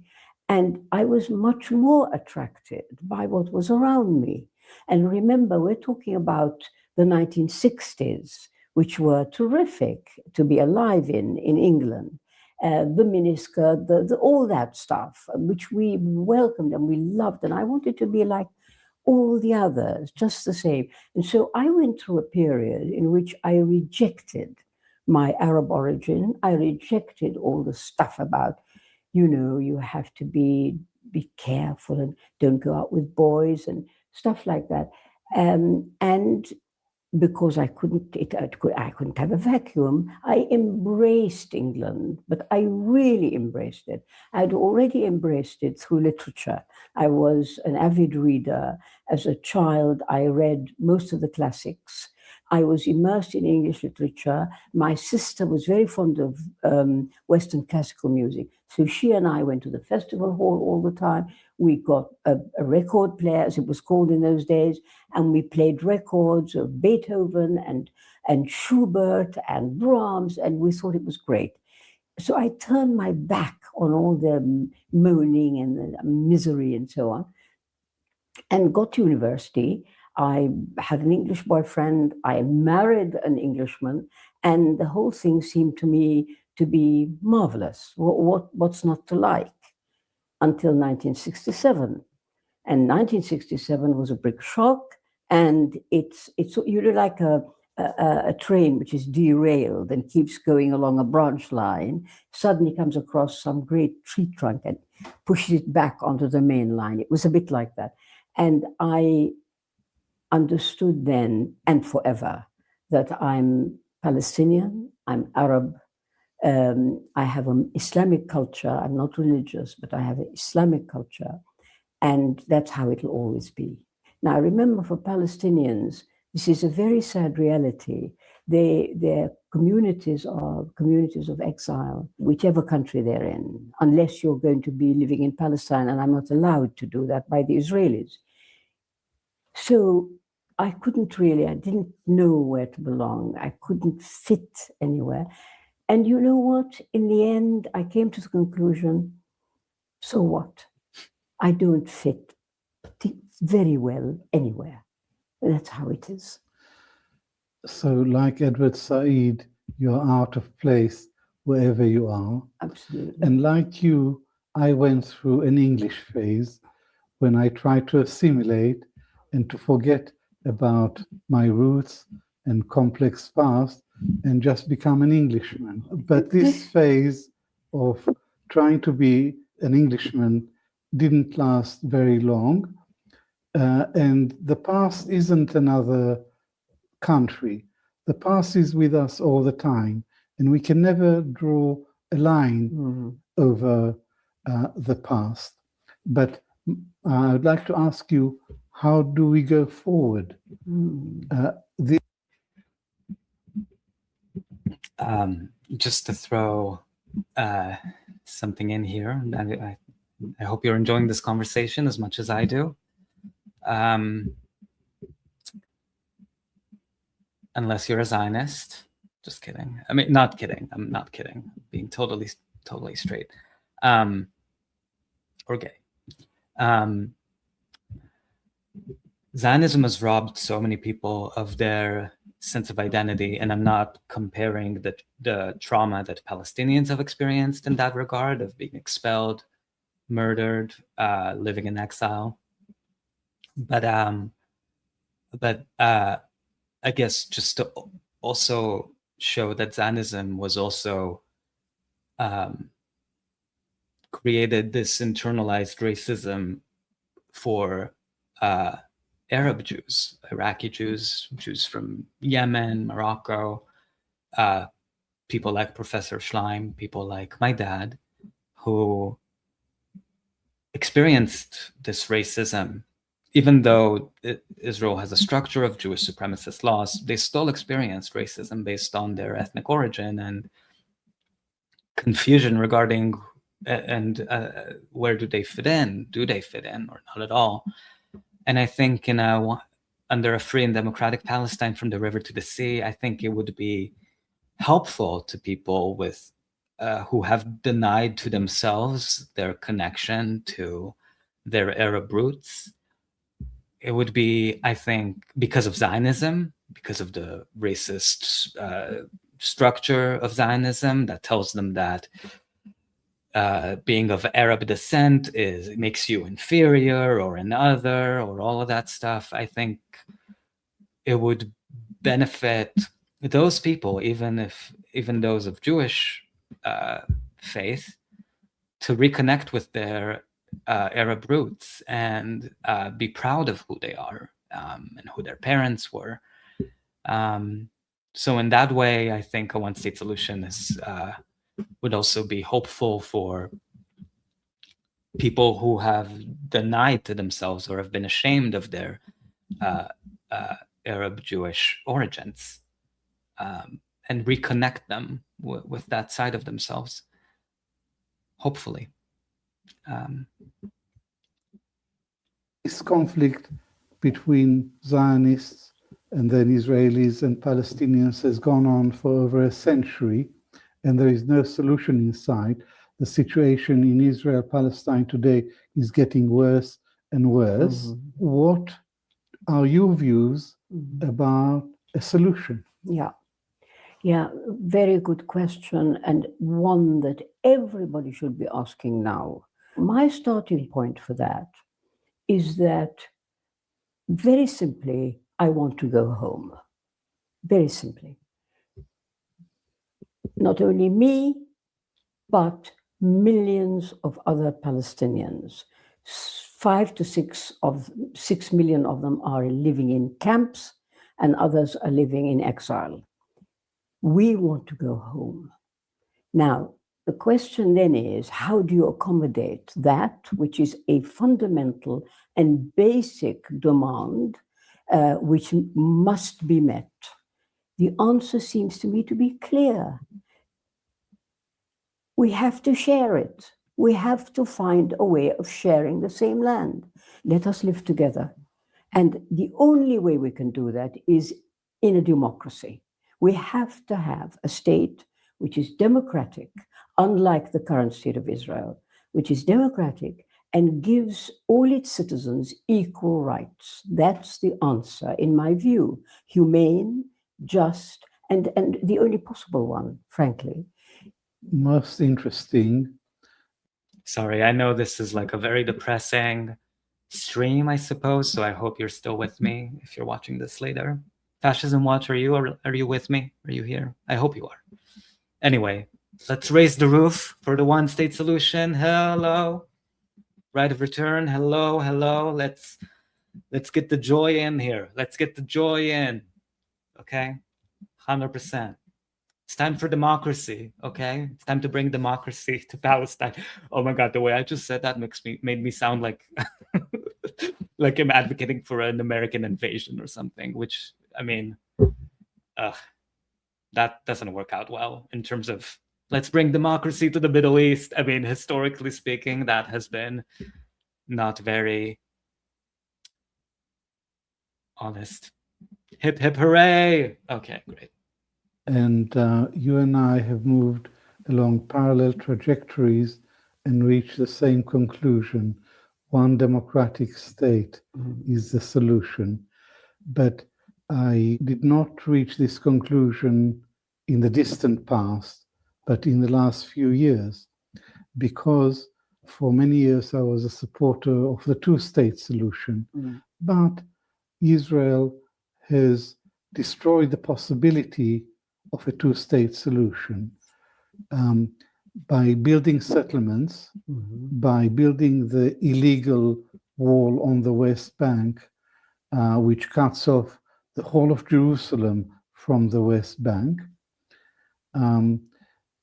And I was much more attracted by what was around me. And remember, we're talking about the 1960s, which were terrific to be alive in England. The miniskirt, all that stuff, which we welcomed and we loved. And I wanted to be like all the others, just the same. And so I went through a period in which I rejected my Arab origin. I rejected all the stuff about, you have to be careful and don't go out with boys and stuff like that. And because I couldn't have a vacuum, I embraced England, but I really embraced it. I'd already embraced it through literature. I was an avid reader. As a child, I read most of the classics. I was immersed in English literature. My sister was very fond of Western classical music. So she and I went to the festival hall all the time. We got a record player, as it was called in those days, and we played records of Beethoven and Schubert and Brahms, and we thought it was great. So I turned my back on all the moaning and the misery and so on, and got to university. I had an English boyfriend, I married an Englishman, and the whole thing seemed to me to be marvelous. What's not to like? Until 1967. And 1967 was a big shock, and it's like a train which is derailed and keeps going along a branch line, suddenly comes across some great tree trunk and pushes it back onto the main line. It was a bit like that. And I understood then and forever that I'm Palestinian, I'm Arab, I have an Islamic culture. I'm not religious, but I have an Islamic culture, and that's how it'll always be. Now, remember, for Palestinians, this is a very sad reality. Their communities are communities of exile, whichever country they're in, unless you're going to be living in Palestine, and I'm not allowed to do that by the Israelis. So I didn't know where to belong. I couldn't fit anywhere. And you know what? In the end, I came to the conclusion, so what? I don't fit very well anywhere. That's how it is. So like Edward Said, you're out of place wherever you are. Absolutely. And like you, I went through an English phase when I tried to assimilate and to forget about my roots and complex past and just become an Englishman. But this phase of trying to be an Englishman didn't last very long. And the past isn't another country. The past is with us all the time, and we can never draw a line over the past. But I'd like to ask you, how do we go forward? Just to throw something in here, I hope you're enjoying this conversation as much as I do. Unless you're a Zionist. Just kidding. I mean, not kidding. I'm not kidding. I'm being totally straight. Or gay. Zionism has robbed so many people of their sense of identity, and I'm not comparing the trauma that Palestinians have experienced in that regard, of being expelled, murdered, living in exile. But I guess just to also show that Zionism was also created this internalized racism for Arab Jews, Iraqi Jews, Jews from Yemen, Morocco, people like Professor Schleim, people like my dad, who experienced this racism. Even though Israel has a structure of Jewish supremacist laws, they still experienced racism based on their ethnic origin and confusion regarding where do they fit in? Do they fit in or not at all? And I think under a free and democratic Palestine from the river to the sea, I think it would be helpful to people with who have denied to themselves their connection to their Arab roots. It would be, I think, because of Zionism, because of the racist structure of Zionism that tells them that being of Arab descent makes you inferior or another or all of that stuff. I think it would benefit those people, even those of Jewish faith, to reconnect with their Arab roots and be proud of who they are and who their parents were. So in that way, I think a one-state solution would also be hopeful for people who have denied to themselves or have been ashamed of their Arab Jewish origins, and reconnect them with that side of themselves, hopefully. This conflict between Zionists and then Israelis and Palestinians has gone on for over a century, and there is no solution in sight. The situation in Israel, Palestine today is getting worse and worse. What are your views about a solution? Yeah, very good question, and one that everybody should be asking now. My starting point for that is that, very simply, I want to go home. Very simply. Not only me, but millions of other Palestinians. 5 to 6 million of them are living in camps, and others are living in exile. We want to go home. Now, the question then is, how do you accommodate that, which is a fundamental and basic demand, which must be met? The answer seems to me to be clear. We have to share it. We have to find a way of sharing the same land. Let us live together. And the only way we can do that is in a democracy. We have to have a state which is democratic, unlike the current state of Israel, which is democratic and gives all its citizens equal rights. That's the answer, in my view. Humane, just, and the only possible one, frankly. Most interesting. Sorry, I know this is like a very depressing stream, I suppose, so I hope you're still with me if you're watching this later. Fascism Watch, are you with me? Are you here? I hope you are. Anyway, let's raise the roof for the one-state solution. Hello. Right of return. Hello, hello. Let's Let's get the joy in here. Let's get the joy in. Okay? 100%. It's time for democracy, okay? It's time to bring democracy to Palestine. Oh my God, the way I just said that made me sound like like I'm advocating for an American invasion or something, which, I mean, that doesn't work out well in terms of let's bring democracy to the Middle East. I mean, historically speaking, that has been not very honest. Hip, hip, hooray. Okay, great. And you and I have moved along parallel trajectories and reached the same conclusion. One democratic state is the solution. But I did not reach this conclusion in the distant past, but in the last few years, because for many years I was a supporter of the two-state solution. But Israel has destroyed the possibility of a two-state solution by building settlements, by building the illegal wall on the West Bank, which cuts off the whole of Jerusalem from the West Bank.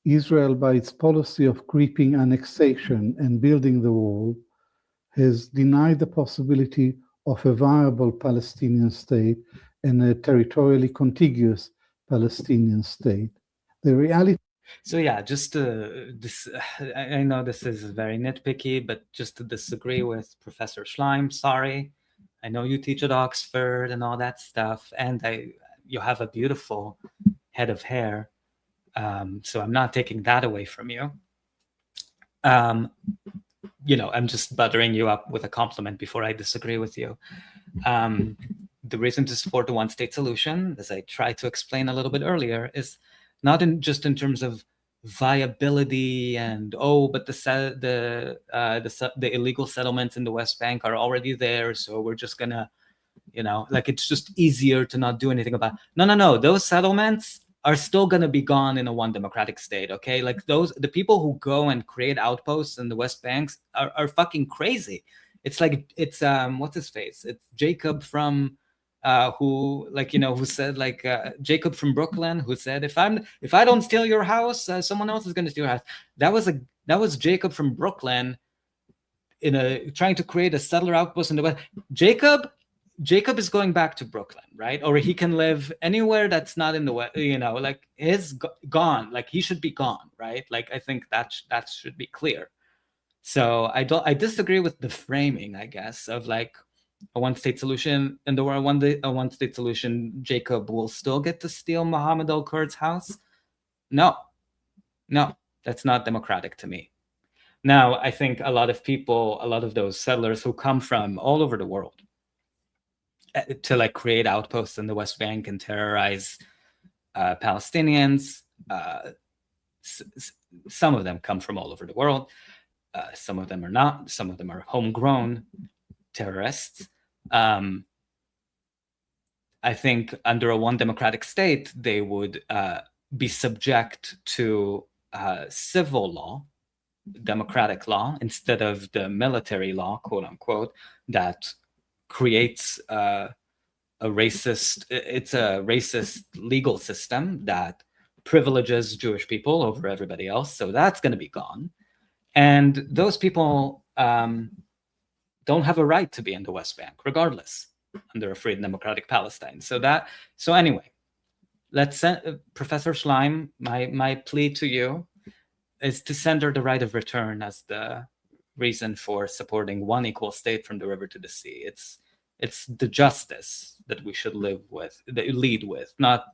Israel, by its policy of creeping annexation and building the wall, has denied the possibility of a viable Palestinian state and a territorially contiguous Palestinian state. The reality. So yeah, just I know this is very nitpicky, but just to disagree with Professor Schleim, sorry. I know you teach at Oxford and all that stuff, and you have a beautiful head of hair, so I'm not taking that away from you. You know, I'm just buttering you up with a compliment before I disagree with you. The reason to support the one-state solution, as I tried to explain a little bit earlier, is not just in terms of viability and but the illegal settlements in the West Bank are already there, so we're just gonna, you know, like it's just easier to not do anything about. No. Those settlements are still gonna be gone in a one democratic state. Okay, like the people who go and create outposts in the West Banks are fucking crazy. It's like it's what's his face? It's Jacob from. Who said Jacob from Brooklyn, who said if I don't steal your house, someone else is going to steal your house. That was Jacob from Brooklyn trying to create a settler outpost in the West. Jacob is going back to Brooklyn, right? Or he can live anywhere that's not in the West. You know, like his gone. Like he should be gone, right? Like I think that should be clear. So I disagree with the framing, I guess, of like. A one-state solution, and there were a one-state solution, Jacob will still get to steal Mohammed al-Kurd's house? No, that's not democratic to me. Now, I think a lot of those settlers who come from all over the world to like create outposts in the West Bank and terrorize Palestinians, some of them come from all over the world. Some of them are not. Some of them are homegrown terrorists. I think under a one democratic state, they would be subject to civil law, democratic law, instead of the military law, quote unquote, that creates a racist legal system that privileges Jewish people over everybody else. So that's going to be gone. And those people don't have a right to be in the West Bank, regardless, under a free and democratic Palestine. So anyway, let's send Professor Schleim. My plea to you is to center the right of return as the reason for supporting one equal state from the river to the sea. It's the justice that we should lead with, not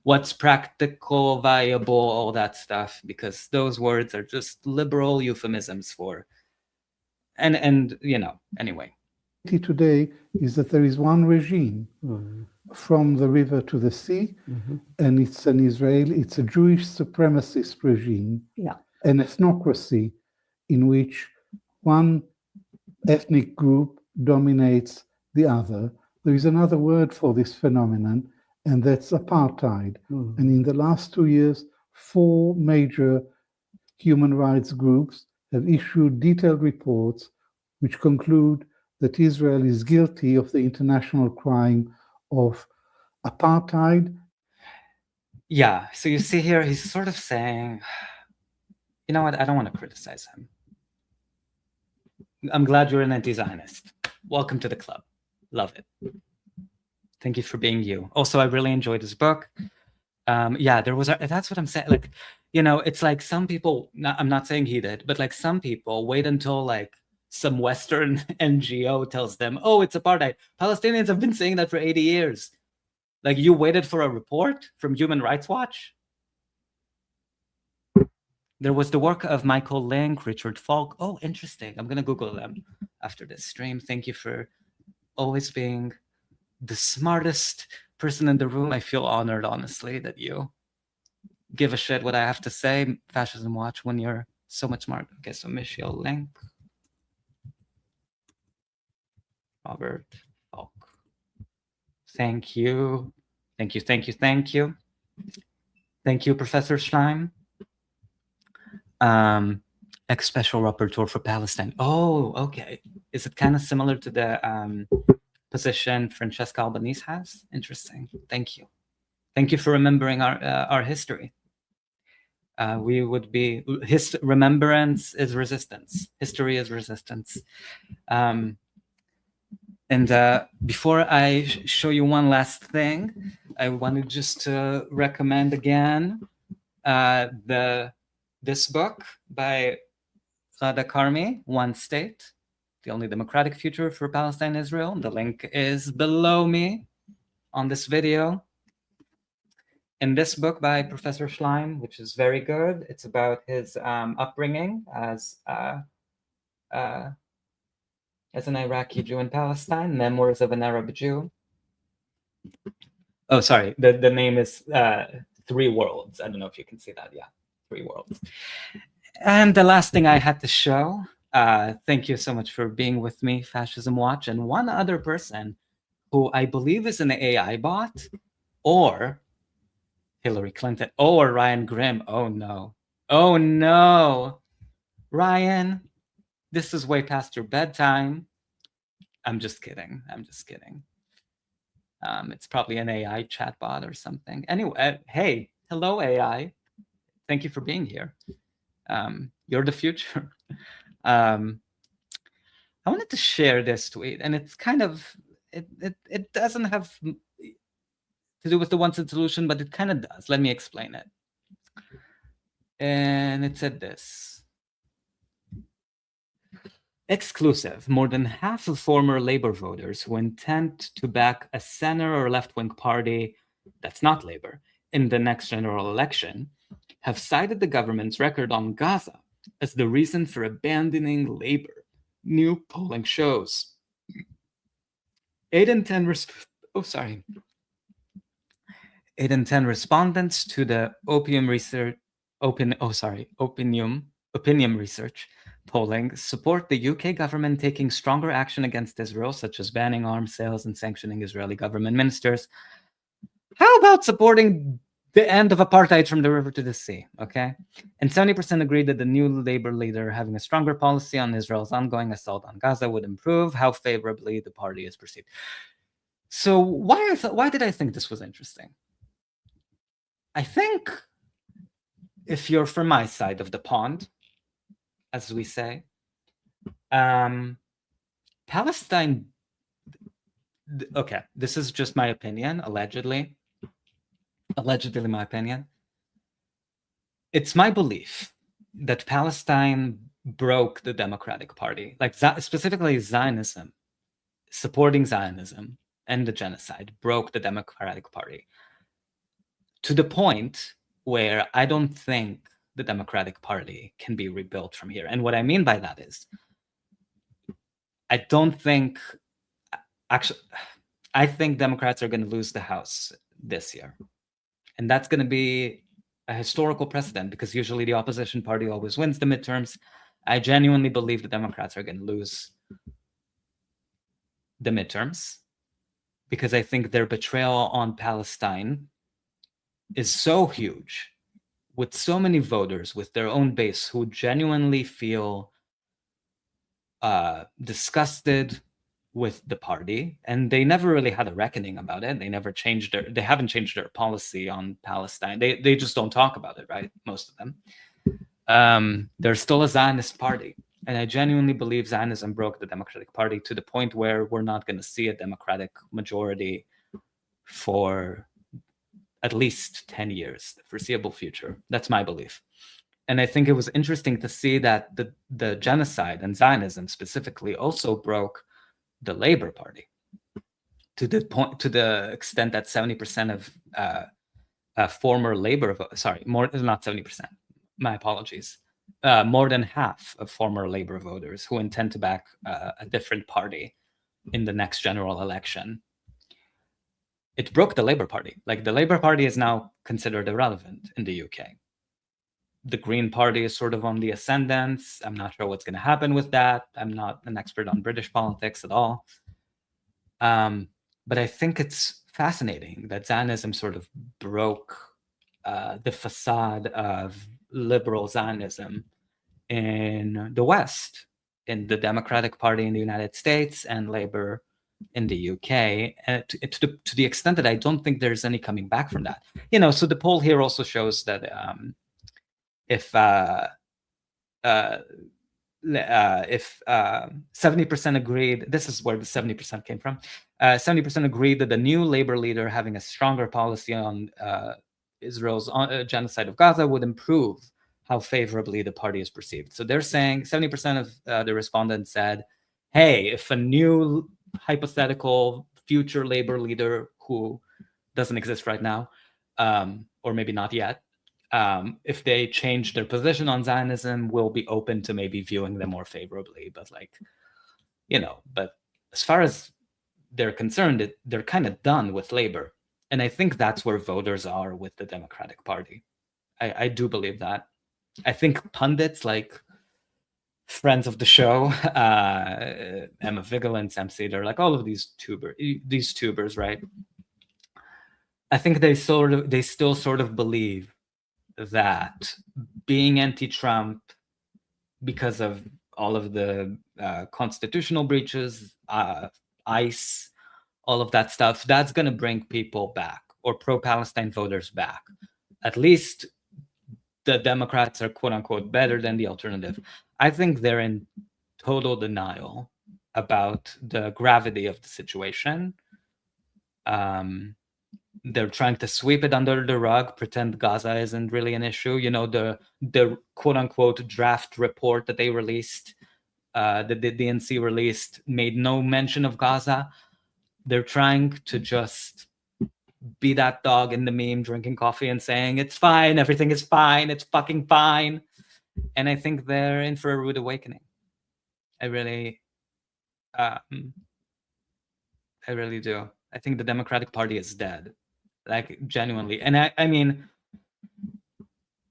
what's practical, viable, all that stuff, because those words are just liberal euphemisms for. And you know, anyway. Today is that there is one regime from the river to the sea, and it's a Jewish supremacist regime, an ethnocracy in which one ethnic group dominates the other. There is another word for this phenomenon, and that's apartheid. And in the last 2 years, 4 major human rights groups have issued detailed reports which conclude that Israel is guilty of the international crime of apartheid. Yeah, so you see here, he's sort of saying, you know what, I don't want to criticize him. I'm glad you're an anti-Zionist. Welcome to the club. Love it. Thank you for being you. Also, I really enjoyed his book. Yeah, there was, that's what I'm saying. Like, you know, it's like some people, I'm not saying he did, but like some people wait until like some Western NGO tells them, oh, it's apartheid. Palestinians have been saying that for 80 years. Like, you waited for a report from Human Rights Watch? There was the work of Michael Link, Richard Falk. Oh, interesting. I'm going to Google them after this stream. Thank you for always being the smartest person in the room. I feel honored, honestly, that you give a shit what I have to say. Fascism Watch, when you're so much smart. Okay, so Michelle Link. Robert Falk. Thank you. Thank you, thank you, thank you. Thank you, Professor Schleim. Ex-special rapporteur for Palestine. Oh, okay. Is it kind of similar to the position Francesca Albanese has? Interesting. Thank you. Thank you for remembering our history. We would be, remembrance is resistance. History is resistance. And before I show you one last thing, I wanted just to recommend again this book by Ghada Karmi, One State, The Only Democratic Future for Palestine and Israel. The link is below me on this video. In this book by Professor Schleim, which is very good, it's about his upbringing as an Iraqi Jew in Palestine, Memoirs of an Arab Jew. Oh, sorry, the name is Three Worlds. I don't know if you can see that. Yeah, Three Worlds. And the last thing I had to show, thank you so much for being with me, Fascism Watch, and one other person who I believe is an AI bot, or Hillary Clinton, or Ryan Grimm. Oh no. Oh no. Ryan, this is way past your bedtime. I'm just kidding. I'm just kidding. It's probably an AI chatbot or something. Anyway, hey, hello AI. Thank you for being here. You're the future. I wanted to share this tweet, and it's kind of, it doesn't have to do with the one-state solution, but it kind of does. Let me explain it. And it said this. Exclusive. More than half of former Labour voters who intend to back a center or left-wing party that's not Labour in the next general election have cited the government's record on Gaza as the reason for abandoning Labour. New polling shows. 8 in 10 respondents to the Opinion Research polling support the UK government taking stronger action against Israel, such as banning arms sales and sanctioning Israeli government ministers. How about supporting the end of apartheid from the river to the sea? Okay. And 70% agreed that the new Labour leader having a stronger policy on Israel's ongoing assault on Gaza would improve how favorably the party is perceived. So why did I think this was interesting? I think if you're from my side of the pond, as we say, Palestine, okay, this is just my opinion, allegedly my opinion. It's my belief that Palestine broke the Democratic Party, like specifically Zionism, supporting Zionism and the genocide broke the Democratic Party to the point where I don't think the Democratic Party can be rebuilt from here. And what I mean by that is, I don't think, actually, I think Democrats are going to lose the House this year. And that's going to be a historical precedent because usually the opposition party always wins the midterms. I genuinely believe the Democrats are going to lose the midterms because I think their betrayal on Palestine is so huge, with so many voters with their own base who genuinely feel disgusted with the party, and they never really had a reckoning about it. They never changed they haven't changed their policy on Palestine. They just don't talk about it, right? Most of them. They're still a Zionist party. And I genuinely believe Zionism broke the Democratic Party to the point where we're not going to see a Democratic majority for at least 10 years, the foreseeable future. That's my belief. And I think it was interesting to see that the genocide and Zionism specifically also broke the Labor Party to the extent that 70% of former Labor, not 70%, my apologies, more than half of former Labor voters who intend to back a different party in the next general election. It broke the Labor Party. Like, the Labor Party is now considered irrelevant in the UK. The Green Party is sort of on the ascendant. I'm not sure what's going to happen with that. I'm not an expert on British politics at all. But I think it's fascinating that Zionism sort of broke the facade of liberal Zionism in the West, in the Democratic Party in the United States and Labour in the UK, to the extent that I don't think there's any coming back from that. So the poll here also shows that if 70% agreed, this is where the 70% came from, 70% agreed that the new Labour leader having a stronger policy on Israel's genocide of Gaza would improve how favorably the party is perceived. So they're saying 70% of the respondents said, hey, if a new hypothetical future Labour leader who doesn't exist right now, or maybe not yet, if they change their position on Zionism, we'll be open to maybe viewing them more favorably. But but as far as they're concerned, they're kind of done with Labour. And I think that's where voters are with the Democratic Party. I do believe that. I think pundits like friends of the show, Emma Vigeland, Sam Seder, like all of these tubers, right? I think they still sort of believe that being anti-Trump because of all of the constitutional breaches, ICE, all of that stuff, that's going to bring people back, or pro-Palestine voters back. At least the Democrats are quote unquote better than the alternative. I think they're in total denial about the gravity of the situation. They're trying to sweep it under the rug, pretend Gaza isn't really an issue. The quote unquote draft report that they released, that the DNC released, made no mention of Gaza. They're trying to just be that dog in the meme drinking coffee and saying, it's fine, everything is fine, it's fucking fine. And I think they're in for a rude awakening. I really do. I think the Democratic Party is dead. Like, genuinely. And I mean,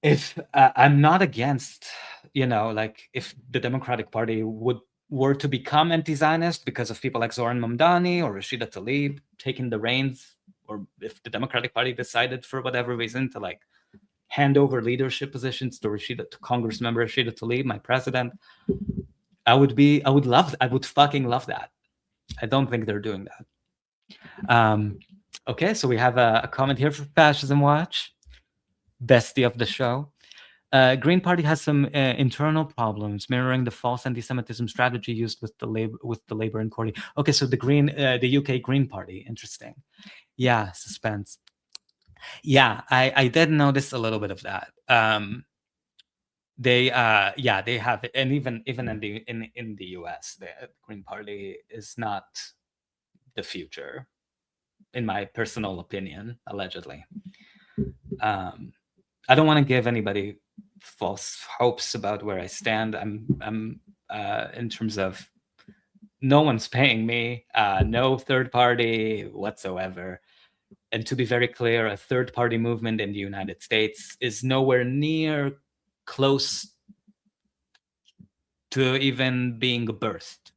if I'm not against, if the Democratic Party were to become anti-Zionist because of people like Zoran Mamdani or Rashida Tlaib taking the reins, or if the Democratic Party decided for whatever reason to hand over leadership positions to Congressmember Rashida Tlaib, my president, I would fucking love that. I don't think they're doing that. Okay, so we have a comment here for Fascism Watch, bestie of the show. Green Party has some internal problems, mirroring the false anti-Semitism strategy used with the Labour and Cordy. Okay, so the UK Green Party, interesting. Yeah, suspense. Yeah, I did notice a little bit of that. They have it, and even in the US, the Green Party is not the future, in my personal opinion, allegedly. I don't want to give anybody false hopes about where I stand. I'm in terms of no one's paying me, no third party whatsoever. And to be very clear, a third party movement in the United States is nowhere near close to even being birthed.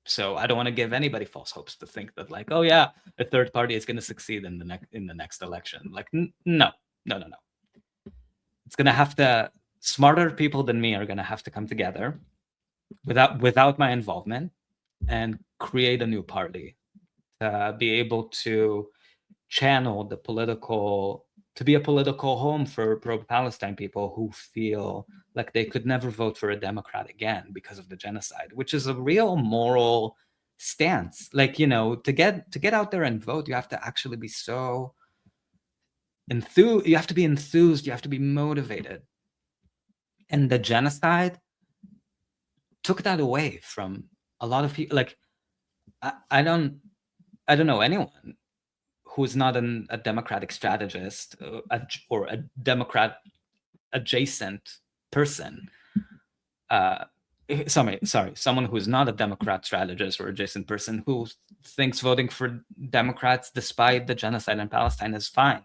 So I don't want to give anybody false hopes to think that oh yeah, a third party is going to succeed in the next election. No. It's going to have to, smarter people than me are going to have to come together without my involvement. and create a new party, to be able to channel the political, to be a political home for pro-Palestine people who feel like they could never vote for a Democrat again because of the genocide, which is a real moral stance. Like, you know, to get out there and vote, you have to actually be so enthused. You have to be enthused. You have to be motivated. And the genocide took that away from a lot of people. Like, I don't know anyone who's not a Democratic strategist or a Democrat adjacent person. Sorry, someone who's not a Democrat strategist or adjacent person who thinks voting for Democrats despite the genocide in Palestine is fine.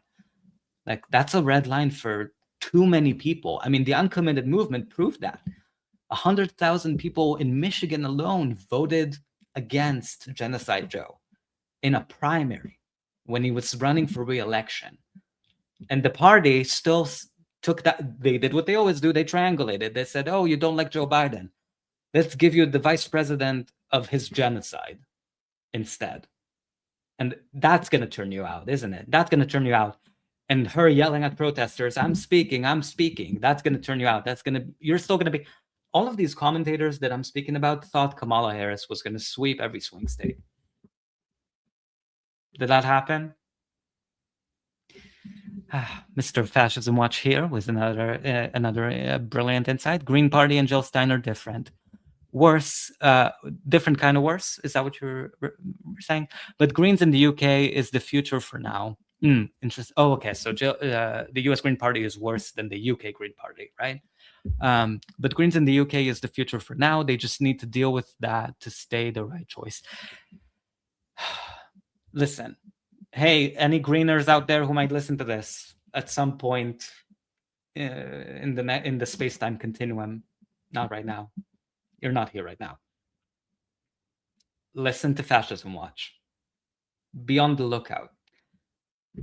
Like, that's a red line for too many people. I mean, the uncommitted movement proved that. 100,000 people in Michigan alone voted against Genocide Joe in a primary when he was running for re-election. And the party still took that. They did what they always do. They triangulated. They said, oh, you don't like Joe Biden. Let's give you the vice president of his genocide instead. And that's going to turn you out, isn't it? That's going to turn you out. And her yelling at protesters, I'm speaking, that's going to turn you out. You're still going to be. All of these commentators that I'm speaking about thought Kamala Harris was going to sweep every swing state. Did that happen? Mr. Fascism Watch here with another brilliant insight. Green Party and Jill Stein are different. Worse, different kind of worse. Is that what you're saying? But Greens in the UK is the future for now. Interesting. Oh, okay. So the US Green Party is worse than the UK Green Party, right? But Greens in the UK is the future for now. They just need to deal with that to stay the right choice. Listen, hey, any Greeners out there who might listen to this at some point in the space-time continuum? Not right now. You're not here right now. Listen to Fascism Watch. Be on the lookout.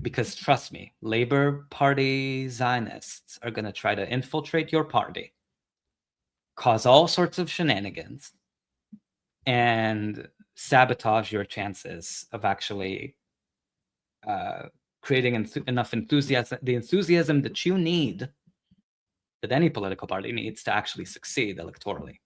Because trust me, Labour Party Zionists are going to try to infiltrate your party, cause all sorts of shenanigans, and sabotage your chances of actually creating enough enthusiasm, the enthusiasm that you need, that any political party needs to actually succeed electorally.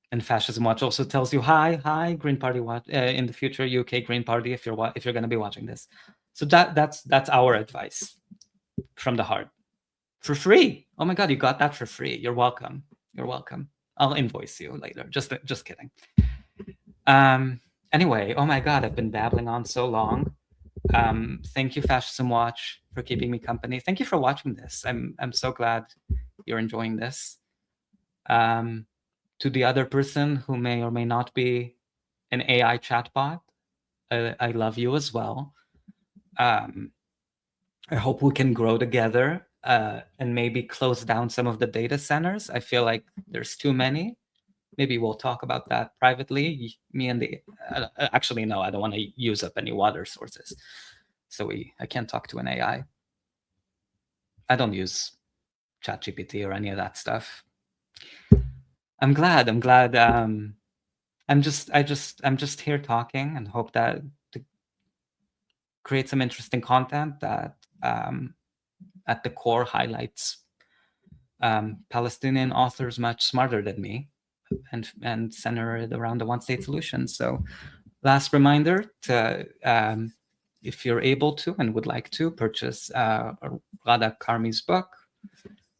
And Fascism Watch also tells you, hi, Green Party Watch, in the future, UK Green Party, if you're going to be watching this. So that's our advice from the heart, for free. Oh my God, you got that for free. You're welcome. You're welcome. I'll invoice you later. Just kidding. Anyway, oh my God, I've been babbling on so long. Thank you, Fascism Watch, for keeping me company. Thank you for watching this. I'm so glad you're enjoying this. To the other person who may or may not be an AI chatbot, I love you as well. I hope we can grow together and maybe close down some of the data centers. I feel like there's too many. Maybe we'll talk about that privately. Me and actually, no, I don't want to use up any water sources. So I can't talk to an AI. I don't use ChatGPT or any of that stuff. I'm glad. I'm just here talking and hope that to create some interesting content that at the core highlights Palestinian authors much smarter than me and center it around the one-state solution. So last reminder to if you're able to and would like to purchase Rada Karmi's book,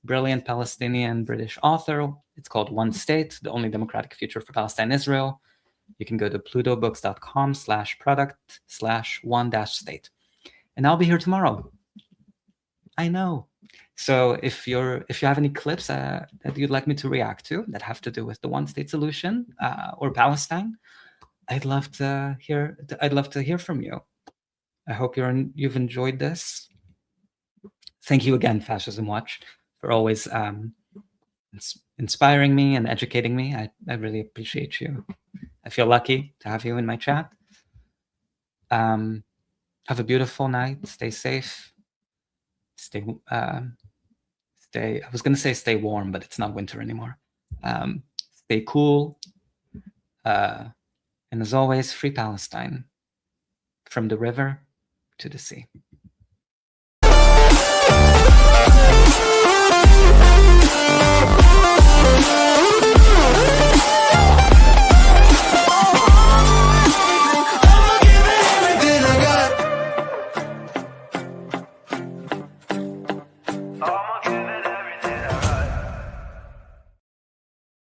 brilliant Palestinian British author. It's called One State, The Only Democratic Future for Palestine and Israel. You can go to plutobooks.com/product/one-state. And I'll be here tomorrow. I know. So if you have any clips that you'd like me to react to that have to do with the one-state solution or Palestine, I'd love to hear from you. I hope you've enjoyed this. Thank you again, Fascism Watch, for always inspiring me and educating me. I really appreciate you. I feel lucky to have you in my chat. Have a beautiful night. Stay safe. I was going to say stay warm, but it's not winter anymore. Stay cool. And as always, free Palestine. From the river to the sea.